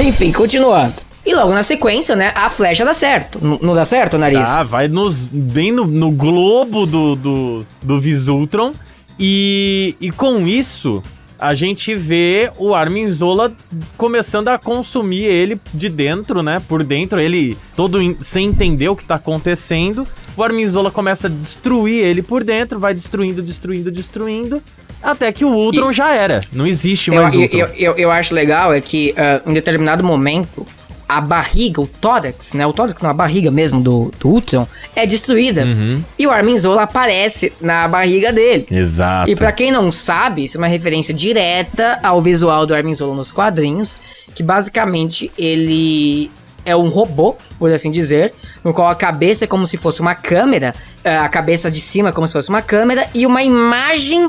Enfim, continuando. E logo na sequência, né, a flecha dá certo. Não dá certo, Nariz? Vai bem no globo do Visultron, e com isso... a gente vê o Armin Zola começando a consumir ele de dentro, né? Por dentro, ele todo sem entender o que tá acontecendo. O Armin Zola começa a destruir ele por dentro, vai destruindo, até que o Ultron já era. Não existe mais Ultron. Eu acho legal é que em determinado momento... a barriga, o tórax, né? O tórax não, a barriga mesmo do Ultron é destruída. Uhum. E o Armin Zola aparece na barriga dele. Exato. E pra quem não sabe, isso é uma referência direta ao visual do Armin Zola nos quadrinhos, que basicamente ele é um robô, por assim dizer, no qual a cabeça é como se fosse uma câmera, a cabeça de cima é como se fosse uma câmera, e uma imagem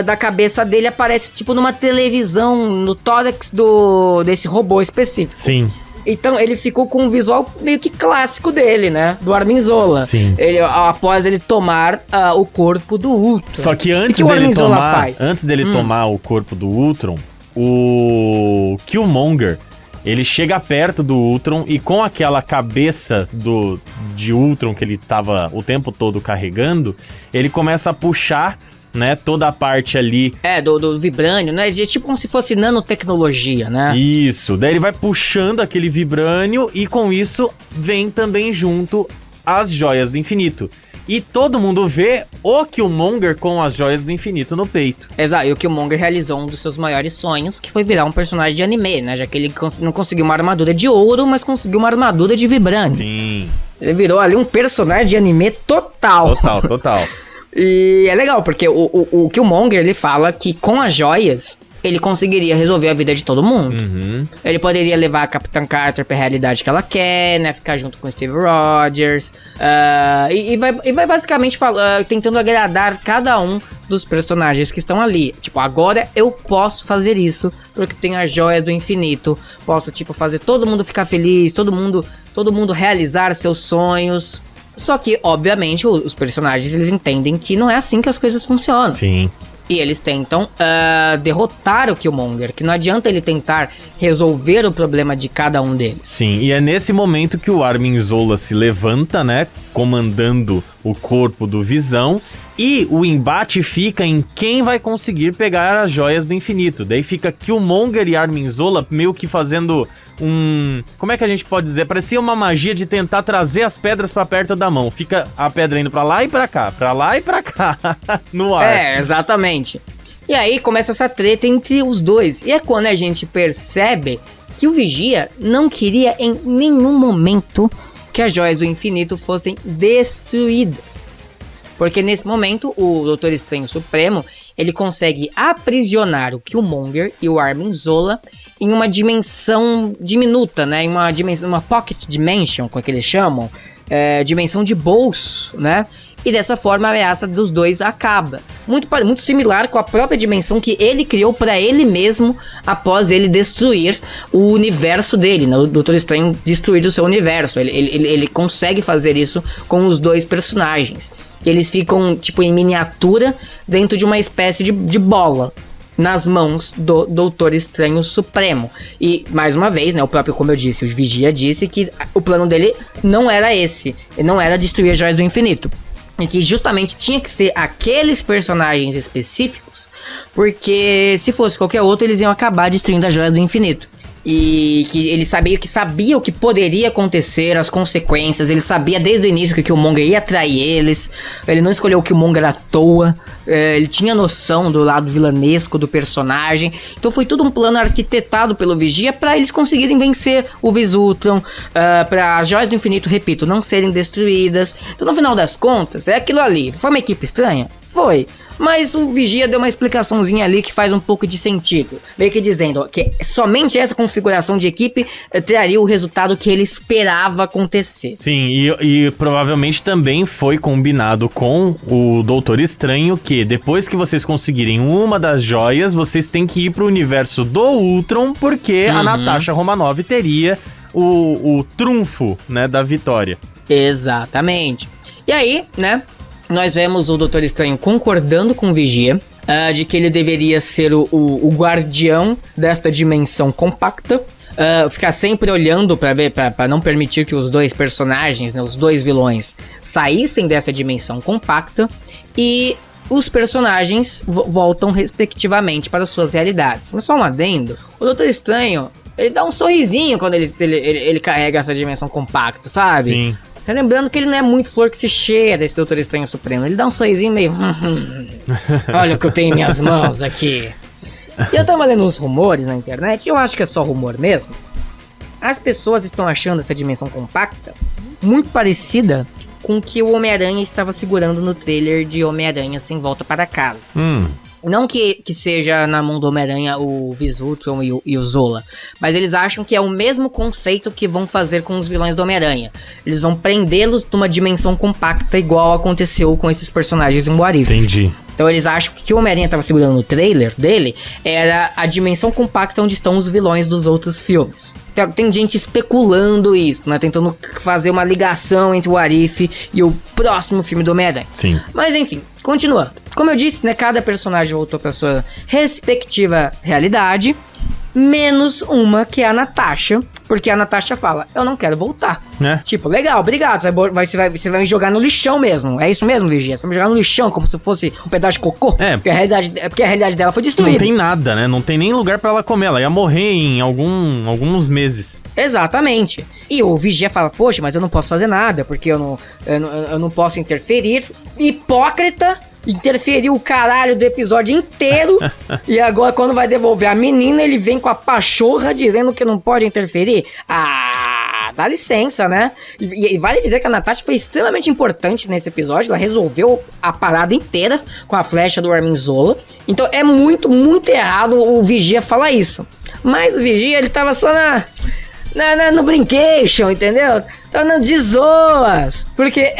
da cabeça dele aparece tipo numa televisão, no tórax desse robô específico. Sim. Então ele ficou com um visual meio que clássico dele, né? Do Armin Zola. Sim. Após ele tomar o corpo do Ultron. Só que antes dele tomar o corpo do Ultron, o Killmonger, ele chega perto do Ultron e com aquela cabeça de Ultron que ele tava o tempo todo carregando, ele começa a puxar, né, toda a parte ali... do vibrânio, né? Tipo como se fosse nanotecnologia, né? Isso, daí ele vai puxando aquele vibrânio e com isso vem também junto as joias do infinito. E todo mundo vê o Killmonger com as joias do infinito no peito. Exato, e o Killmonger realizou um dos seus maiores sonhos, que foi virar um personagem de anime, né? Já que ele não conseguiu uma armadura de ouro, mas conseguiu uma armadura de vibrânio. Sim. Ele virou ali um personagem de anime total. Total. E é legal, porque o Killmonger, ele fala que com as joias, ele conseguiria resolver a vida de todo mundo. Uhum. Ele poderia levar a Capitã Carter pra realidade que ela quer, né? Ficar junto com o Steve Rogers. E vai basicamente tentando agradar cada um dos personagens que estão ali. Tipo, agora eu posso fazer isso, porque tenho as joias do infinito. Posso, tipo, fazer todo mundo ficar feliz, todo mundo realizar seus sonhos. Só que, obviamente, os personagens, eles entendem que não é assim que as coisas funcionam. Sim. E eles tentam derrotar o Killmonger, que não adianta ele tentar resolver o problema de cada um deles. Sim, e é nesse momento que o Armin Zola se levanta, né, comandando o corpo do Visão, e o embate fica em quem vai conseguir pegar as joias do infinito. Daí fica Killmonger e Armin Zola meio que fazendo como é que a gente pode dizer? Parecia uma magia de tentar trazer as pedras pra perto da mão. Fica a pedra indo pra lá e pra cá, no ar. Exatamente. E aí começa essa treta entre os dois. E é quando a gente percebe que o Vigia não queria em nenhum momento que as joias do infinito fossem destruídas. Porque nesse momento, o Doutor Estranho Supremo, ele consegue aprisionar o Killmonger e o Armin Zola em uma dimensão diminuta, né? Em uma pocket dimension, como é que eles chamam? Dimensão de bolso, né? E dessa forma a ameaça dos dois acaba. Muito similar com a própria dimensão que ele criou para ele mesmo após ele destruir o universo dele, né? O Doutor Estranho destruir o seu universo. Ele consegue fazer isso com os dois personagens. Eles ficam, tipo, em miniatura dentro de uma espécie de bola nas mãos do Doutor Estranho Supremo. E, mais uma vez, né, o próprio, como eu disse, o Vigia disse que o plano dele não era esse. Não era destruir as joias do infinito. E que justamente tinha que ser aqueles personagens específicos, porque se fosse qualquer outro, eles iam acabar destruindo as joias do infinito. E que ele sabia o que poderia acontecer, as consequências. Ele sabia desde o início que o Killmonger ia trair eles. Ele não escolheu o Killmonger à toa. Ele tinha noção do lado vilanesco do personagem. Então foi tudo um plano arquitetado pelo Vigia para eles conseguirem vencer o Visultron, para as joias do infinito, repito, não serem destruídas. Então no final das contas, é aquilo ali. Foi uma equipe estranha? Foi. Mas o Vigia deu uma explicaçãozinha ali que faz um pouco de sentido. Meio que dizendo que somente essa configuração de equipe traria o resultado que ele esperava acontecer. Sim, e provavelmente também foi combinado com o Doutor Estranho que depois que vocês conseguirem uma das joias, vocês têm que ir pro universo do Ultron, porque a Natasha Romanoff teria o trunfo, né, da vitória. Exatamente. E aí, né, nós vemos o Doutor Estranho concordando com o Vigia, de que ele deveria ser o guardião desta dimensão compacta, ficar sempre olhando para ver, para não permitir que os dois personagens, né, os dois vilões, saíssem dessa dimensão compacta, e os personagens voltam respectivamente para suas realidades. Mas só um adendo, o Doutor Estranho, ele dá um sorrisinho quando ele carrega essa dimensão compacta, sabe? Sim. Lembrando que ele não é muito flor que se cheira, esse Doutor Estranho Supremo. Ele dá um sorrisinho meio... Olha o que eu tenho em minhas mãos aqui. E eu tava lendo uns rumores na internet, e eu acho que é só rumor mesmo. As pessoas estão achando essa dimensão compacta muito parecida com o que o Homem-Aranha estava segurando no trailer de Homem-Aranha Sem Volta para Casa. Não que seja na mão do Homem-Aranha o Visutron e o Zola, mas eles acham que é o mesmo conceito que vão fazer com os vilões do Homem-Aranha. Eles vão prendê-los numa dimensão compacta, igual aconteceu com esses personagens em What If. Entendi. Então eles acham que o que o Homem-Aranha tava segurando no trailer dele era a dimensão compacta onde estão os vilões dos outros filmes. Tem gente especulando isso, né? Tentando fazer uma ligação entre o What If e o próximo filme do Homem-Aranha. Sim. Mas enfim, continuando. Como eu disse, né? Cada personagem voltou pra sua respectiva realidade. Menos uma, que é a Natasha. Porque a Natasha fala, eu não quero voltar. Tipo, legal, obrigado. Você vai me jogar no lixão mesmo. É isso mesmo, Vigia? Você vai me jogar no lixão como se fosse um pedaço de cocô? Porque a realidade dela foi destruída. Não tem nada, né? Não tem nem lugar pra ela comer. Ela ia morrer em alguns meses. Exatamente. E o Vigia fala, poxa, mas eu não posso fazer nada, porque eu não posso interferir. Hipócrita. Interferiu o caralho do episódio inteiro. E agora, quando vai devolver a menina, ele vem com a pachorra dizendo que não pode interferir. Ah, dá licença, né? E vale dizer que a Natasha foi extremamente importante nesse episódio. Ela resolveu a parada inteira com a flecha do Armin Zola. Então é muito, muito errado o Vigia falar isso. Mas o Vigia, ele tava só no brincation, entendeu? Tá no de zoas. Porque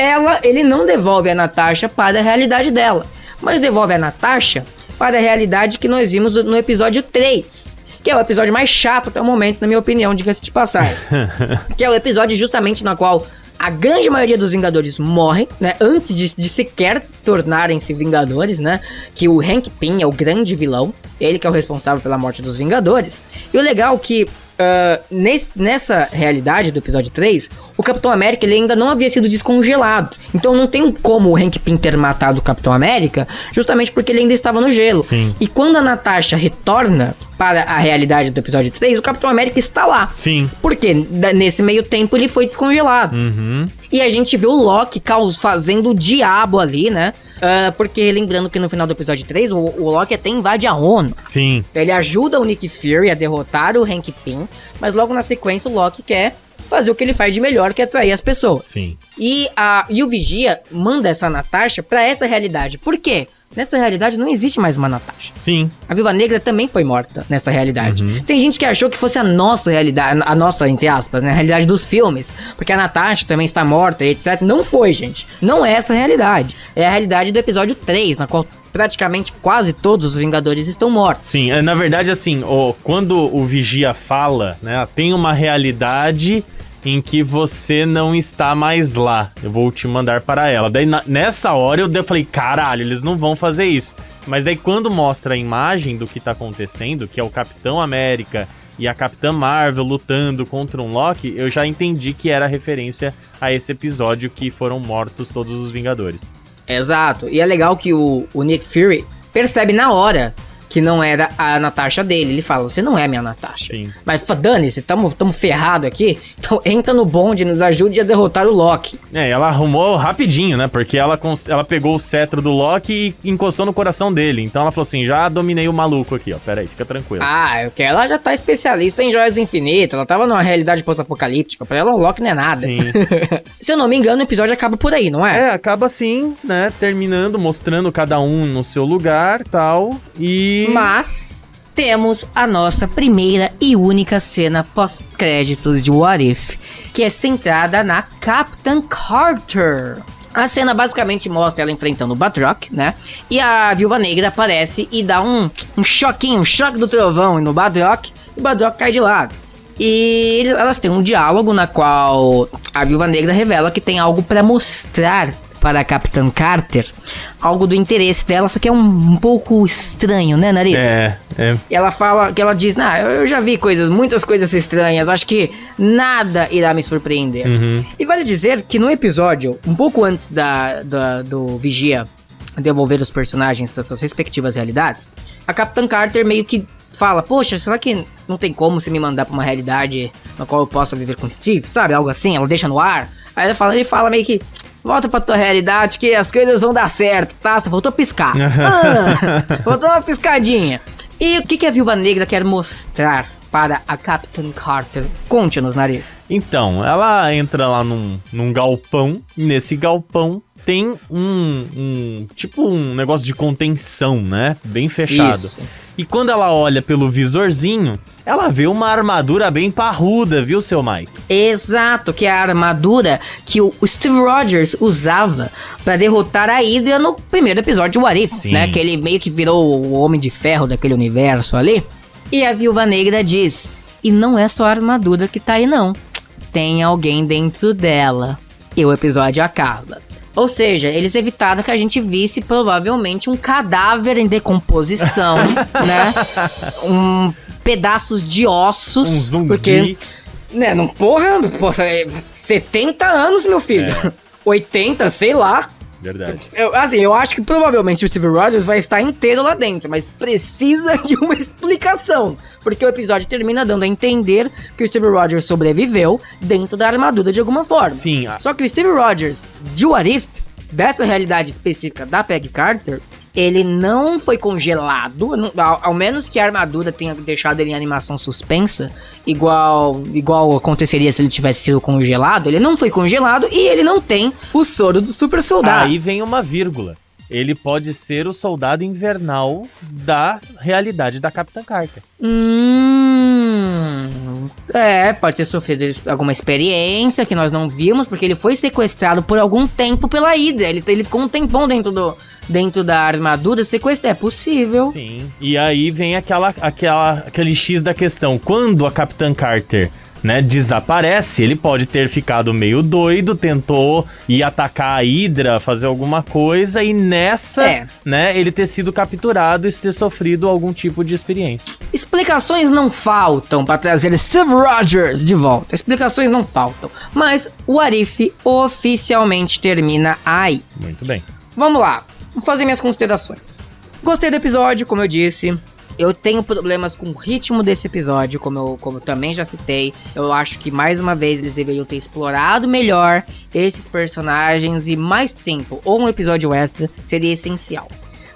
ele não devolve a Natasha para a realidade dela, mas devolve a Natasha para a realidade que nós vimos no episódio 3. Que é o episódio mais chato até o momento, na minha opinião, diga-se de passagem. Que é o episódio justamente na qual a grande maioria dos Vingadores morrem, né? Antes de sequer tornarem-se Vingadores, né? Que o Hank Pym é o grande vilão. Ele que é o responsável pela morte dos Vingadores. E o legal é que nessa realidade do episódio 3, o Capitão América ele ainda não havia sido descongelado. Então não tem como o Hank Pym ter matado o Capitão América, justamente porque ele ainda estava no gelo. Sim. E quando a Natasha retorna para a realidade do episódio 3, o Capitão América está lá. Sim. Porque nesse meio tempo ele foi descongelado. Uhum. E a gente vê o Loki fazendo o diabo ali, né? Porque lembrando que no final do episódio 3, o Loki até invade a ONU. Sim. Ele ajuda o Nick Fury a derrotar o Hank Pym, mas logo na sequência o Loki quer fazer o que ele faz de melhor, que é atrair as pessoas. Sim. E o Vigia manda essa Natasha pra essa realidade. Por quê? Nessa realidade não existe mais uma Natasha. Sim. A Viúva Negra também foi morta nessa realidade. Uhum. Tem gente que achou que fosse a nossa realidade, a nossa, entre aspas, né, a realidade dos filmes, porque a Natasha também está morta e etc. Não foi, gente. Não é essa a realidade. É a realidade do episódio 3, na qual praticamente quase todos os Vingadores estão mortos. Sim, na verdade, assim, quando o Vigia fala, né, tem uma realidade em que você não está mais lá. Eu vou te mandar para ela. Daí, nessa hora, eu falei, caralho, eles não vão fazer isso. Mas daí, quando mostra a imagem do que tá acontecendo, que é o Capitão América e a Capitã Marvel lutando contra um Loki, eu já entendi que era referência a esse episódio que foram mortos todos os Vingadores. Exato. E é legal que o Nick Fury percebe na hora que não era a Natasha dele. Ele fala, você não é minha Natasha. Sim. Mas dane-se, tamo ferrado aqui. Então entra no bonde, nos ajude a derrotar o Loki. Ela arrumou rapidinho, né? Porque ela pegou o cetro do Loki e encostou no coração dele. Então ela falou assim, já dominei o maluco aqui, ó. Pera aí, fica tranquilo. Porque ela já tá especialista em Joias do Infinito. Ela tava numa realidade pós-apocalíptica. Pra ela o Loki não é nada. Sim. Se eu não me engano, o episódio acaba por aí, não é? Acaba assim, né? Terminando, mostrando cada um no seu lugar, tal. Mas temos a nossa primeira e única cena pós-créditos de What If, que é centrada na Captain Carter. A cena basicamente mostra ela enfrentando o Batroc, né? E a Viúva Negra aparece e dá um choque do trovão no Batroc, e o Batroc cai de lado. E elas têm um diálogo na qual a Viúva Negra revela que tem algo pra mostrar para a Capitã Carter, algo do interesse dela, só que é um pouco estranho, né, Nariz? E ela diz, eu já vi muitas coisas estranhas, acho que nada irá me surpreender. Uhum. E vale dizer que no episódio, um pouco antes do Vigia devolver os personagens para suas respectivas realidades, a Capitã Carter meio que fala, poxa, será que não tem como você me mandar pra uma realidade na qual eu possa viver com Steve, sabe? Algo assim, ela deixa no ar. Aí ele fala meio que, volta pra tua realidade que as coisas vão dar certo, tá? Só faltou piscar. Faltou uma piscadinha. E o que a Viúva Negra quer mostrar para a Captain Carter? Conte-nos, Nariz. Então, ela entra lá num galpão, e nesse galpão tem tipo um negócio de contenção, né? Bem fechado. Isso. E quando ela olha pelo visorzinho, ela vê uma armadura bem parruda, viu, seu Mike? Exato, que é a armadura que o Steve Rogers usava pra derrotar a Hydra no primeiro episódio de What If, Sim. né? Que ele meio que virou o Homem de Ferro daquele universo ali. E a Viúva Negra diz, e não é só a armadura que tá aí não, tem alguém dentro dela. E o episódio acaba. Ou seja, eles evitaram que a gente visse provavelmente um cadáver em decomposição, né? Pedaços de ossos. Um zumbi. Porque, né, não, porra, 70 anos, meu filho. É. 80, sei lá. Verdade. Eu acho que provavelmente o Steve Rogers vai estar inteiro lá dentro, mas precisa de uma explicação. Porque o episódio termina dando a entender que o Steve Rogers sobreviveu dentro da armadura de alguma forma. Sim. Só que o Steve Rogers de What If, dessa realidade específica da Peggy Carter, ele não foi congelado, ao menos que a armadura tenha deixado ele em animação suspensa, igual aconteceria se ele tivesse sido congelado. Ele não foi congelado e ele não tem o soro do super soldado. Aí vem uma vírgula. Ele pode ser o soldado invernal da realidade da Capitã Carter. Pode ter sofrido alguma experiência que nós não vimos, porque ele foi sequestrado por algum tempo pela Hydra. Ele ficou um tempão dentro da armadura sequestrado. É possível. Sim. E aí vem aquele X da questão. Quando a Capitã Carter, né, desaparece, ele pode ter ficado meio doido, tentou ir atacar a Hydra, fazer alguma coisa, e nessa, né, ele ter sido capturado e ter sofrido algum tipo de experiência. Explicações não faltam pra trazer Steve Rogers de volta. Explicações não faltam. Mas o What If oficialmente termina aí. Muito bem. Vamos lá. Vou fazer minhas considerações. Gostei do episódio, como eu disse. Eu tenho problemas com o ritmo desse episódio, como eu também já citei. Eu acho que, mais uma vez, eles deveriam ter explorado melhor esses personagens e mais tempo, ou um episódio extra, seria essencial.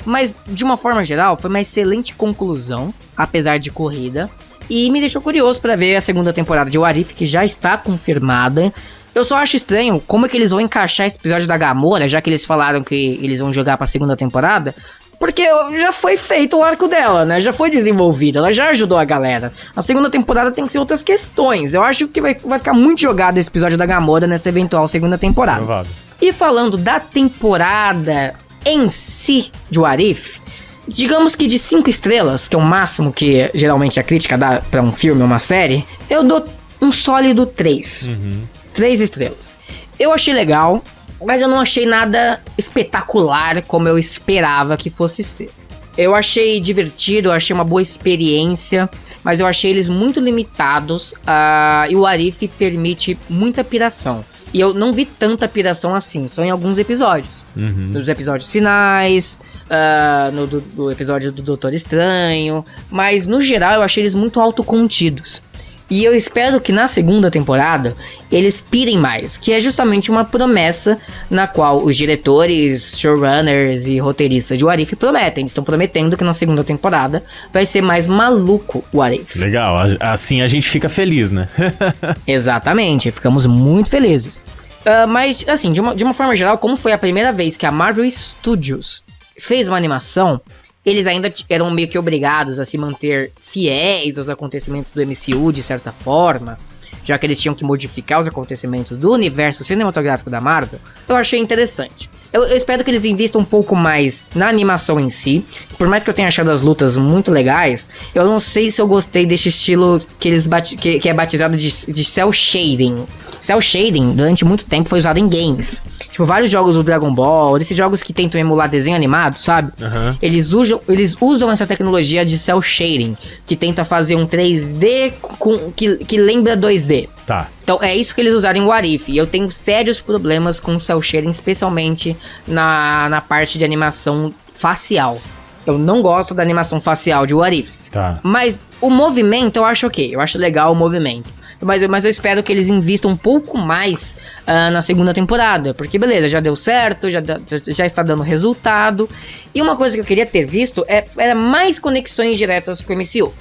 Mas, de uma forma geral, foi uma excelente conclusão, apesar de corrida. E me deixou curioso para ver a segunda temporada de What If, que já está confirmada. Eu só acho estranho como é que eles vão encaixar esse episódio da Gamora, já que eles falaram que eles vão jogar pra segunda temporada. Porque já foi feito o arco dela, né? Já foi desenvolvido, ela já ajudou a galera. A segunda temporada tem que ser outras questões. Eu acho que vai ficar muito jogado esse episódio da Gamora nessa eventual segunda temporada. Provável. E falando da temporada em si de What If, digamos que de 5 estrelas, que é o máximo que geralmente a crítica dá pra um filme ou uma série, eu dou um sólido 3. 3 estrelas. Eu achei legal, mas eu não achei nada espetacular como eu esperava que fosse ser. Eu achei divertido, eu achei uma boa experiência, mas eu achei eles muito limitados, e o What If permite muita piração. E eu não vi tanta piração assim, só em alguns episódios. Nos episódios finais, no episódio do Doutor Estranho, mas no geral eu achei eles muito autocontidos. E eu espero que na segunda temporada eles pirem mais, que é justamente uma promessa na qual os diretores, showrunners e roteiristas de What If prometem. Eles estão prometendo que na segunda temporada vai ser mais maluco o What If. Legal, assim a gente fica feliz, né? Exatamente, ficamos muito felizes. Mas, assim, de uma forma geral, como foi a primeira vez que a Marvel Studios fez uma animação, eles ainda eram meio que obrigados a se manter fiéis aos acontecimentos do MCU, de certa forma, já que eles tinham que modificar os acontecimentos do universo cinematográfico da Marvel. Eu achei interessante. Eu espero que eles invistam um pouco mais na animação em si. Por mais que eu tenha achado as lutas muito legais, eu não sei se eu gostei desse estilo que que é batizado de cel shading. Cel shading, durante muito tempo, foi usado em games. Tipo, vários jogos do Dragon Ball, desses jogos que tentam emular desenho animado, sabe? Eles usam essa tecnologia de cel shading, que tenta fazer um 3D que lembra 2D. Tá. Então é isso que eles usaram em What If. E eu tenho sérios problemas com o cel shading, especialmente na parte de animação facial. Eu não gosto da animação facial de What If. Tá. Mas o movimento eu acho ok, eu acho legal o movimento. Mas eu espero que eles invistam um pouco mais na segunda temporada. Porque beleza, já deu certo, já está dando resultado. E uma coisa que eu queria ter visto era mais conexões diretas com o MCU.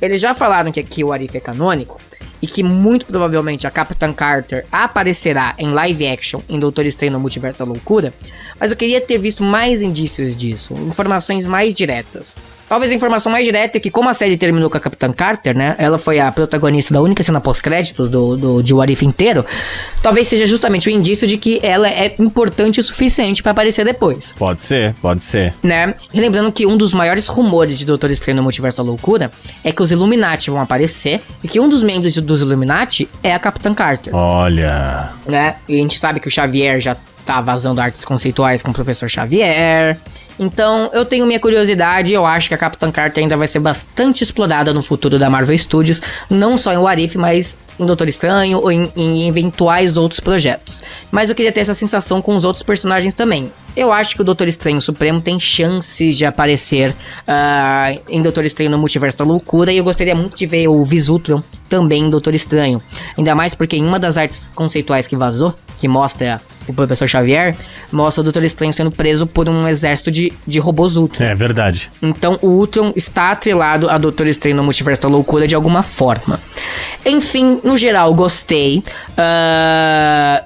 Eles já falaram que aqui o What If é canônico. e que muito provavelmente a Capitã Carter aparecerá em live action em Doutor Estranho no Multiverso da Loucura, mas eu queria ter visto mais indícios disso, informações mais diretas. Talvez a informação mais direta é que, como a série terminou com a Capitã Carter, né? Ela foi a protagonista da única cena pós-créditos de What If inteiro. Talvez seja justamente o indício de que ela é importante o suficiente pra aparecer depois. Pode ser. Né? E lembrando que um dos maiores rumores de Doutor Estranho no Multiverso da Loucura é que os Illuminati vão aparecer e que um dos membros dos Illuminati é a Capitã Carter. Olha. Né? E a gente sabe que o Xavier já tá vazando artes conceituais com o Professor Xavier. Então, eu tenho minha curiosidade e eu acho que a Capitã Carter ainda vai ser bastante explorada no futuro da Marvel Studios, não só em What If, mas em Doutor Estranho ou em eventuais outros projetos. Mas eu queria ter essa sensação com os outros personagens também. Eu acho que o Doutor Estranho Supremo tem chances de aparecer em Doutor Estranho no Multiverso da Loucura, e eu gostaria muito de ver o Visutron também em Doutor Estranho. Ainda mais porque em uma das artes conceituais que vazou, que mostra o Professor Xavier, mostra o Doutor Estranho sendo preso por um exército de robôs Ultron. É verdade. Então o Ultron está atrelado a Doutor Estranho no Multiverso da Loucura de alguma forma. Enfim, no geral, gostei.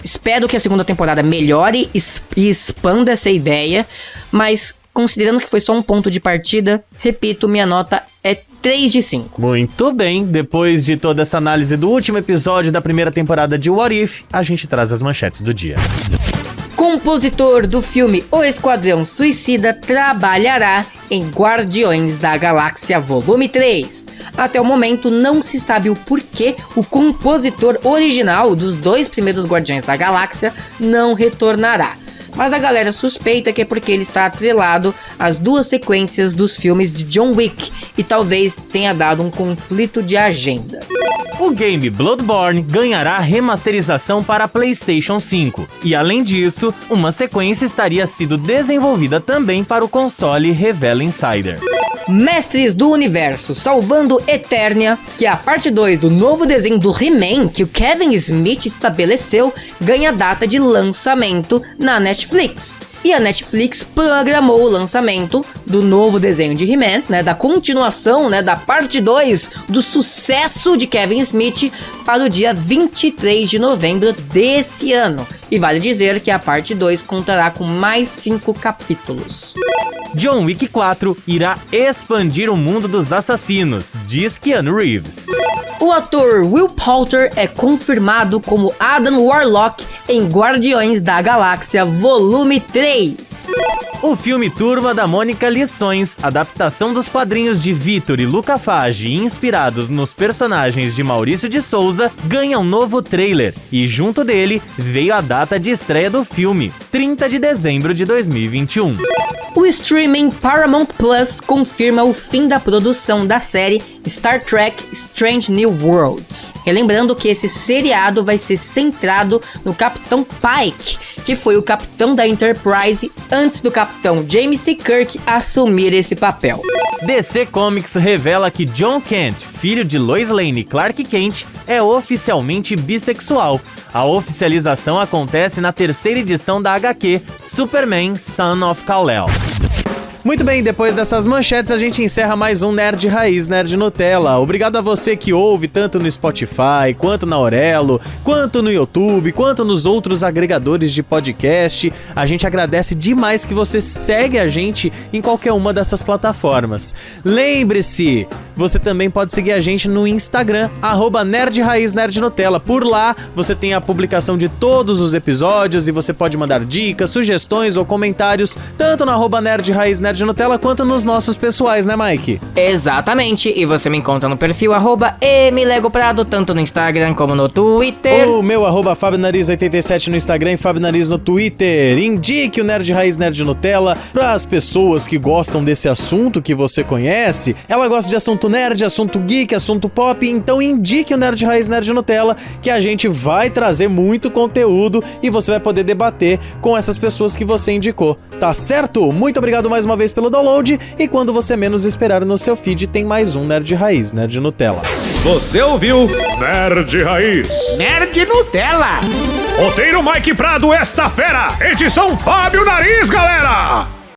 Espero que a segunda temporada melhore e expanda essa ideia, mas considerando que foi só um ponto de partida, repito, minha nota é 3 de 5. Muito bem, depois de toda essa análise do último episódio da primeira temporada de What If, a gente traz as manchetes do dia. Compositor do filme O Esquadrão Suicida trabalhará em Guardiões da Galáxia Volume 3. Até o momento não se sabe o porquê o compositor original dos 2 primeiros Guardiões da Galáxia não retornará. Mas a galera suspeita que é porque ele está atrelado às 2 sequências dos filmes de John Wick e talvez tenha dado um conflito de agenda. O game Bloodborne ganhará remasterização para PlayStation 5. E além disso, uma sequência estaria sido desenvolvida também para o console, revela Insider. Mestres do Universo Salvando Eternia, que é a parte 2 do novo desenho do He-Man que o Kevin Smith estabeleceu, ganha data de lançamento na Netflix. E a Netflix programou o lançamento do novo desenho de He-Man, né, da continuação, né, da parte 2 do sucesso de Kevin Smith para o dia 23 de novembro desse ano. E vale dizer que a parte 2 contará com mais 5 capítulos. John Wick 4 irá expandir o mundo dos assassinos, diz Keanu Reeves. O ator Will Poulter é confirmado como Adam Warlock em Guardiões da Galáxia Volume 3. O filme Turma da Mônica Lições, adaptação dos quadrinhos de Vitor e Luca Faggi inspirados nos personagens de Maurício de Souza, ganha um novo trailer e junto dele veio a data de estreia do filme, 30 de dezembro de 2021. O streaming Paramount Plus confirma o fim da produção da série Star Trek Strange New Worlds. Relembrando que esse seriado vai ser centrado no Capitão Pike, que foi o capitão da Enterprise antes do Capitão James T. Kirk assumir esse papel. DC Comics revela que John Kent, filho de Lois Lane e Clark Kent, é oficialmente bissexual. A oficialização acontece na 3ª edição da HQ Superman Son of Kal-El. Muito bem, depois dessas manchetes a gente encerra mais um Nerd Raiz, Nerd Nutella. Obrigado a você que ouve tanto no Spotify, quanto na Aurelo, quanto no YouTube, quanto nos outros agregadores de podcast. A gente agradece demais que você segue a gente em qualquer uma dessas plataformas. Lembre-se, você também pode seguir a gente no Instagram, @NerdRaizNerdNutella. Por lá você tem a publicação de todos os episódios e você pode mandar dicas, sugestões ou comentários, tanto na @NerdRaizNerdNutella quanto nos nossos pessoais, né, Mike? Exatamente, e você me encontra no perfil @mlegoprado, tanto no Instagram como no Twitter. O meu @FabioNariz87 no Instagram e FabioNariz no Twitter. Indique o Nerd Raiz Nerd Nutella para as pessoas que gostam desse assunto que você conhece. Ela gosta de assunto nerd, assunto geek, assunto pop, então indique o Nerd Raiz Nerd Nutella, que a gente vai trazer muito conteúdo e você vai poder debater com essas pessoas que você indicou, tá certo? Muito obrigado mais uma vez pelo download e quando você menos esperar no seu feed tem mais um Nerd Raiz Nerd Nutella. Você ouviu Nerd Raiz Nerd Nutella. Roteiro Mike Prado, esta fera. Edição Fábio Nariz, galera.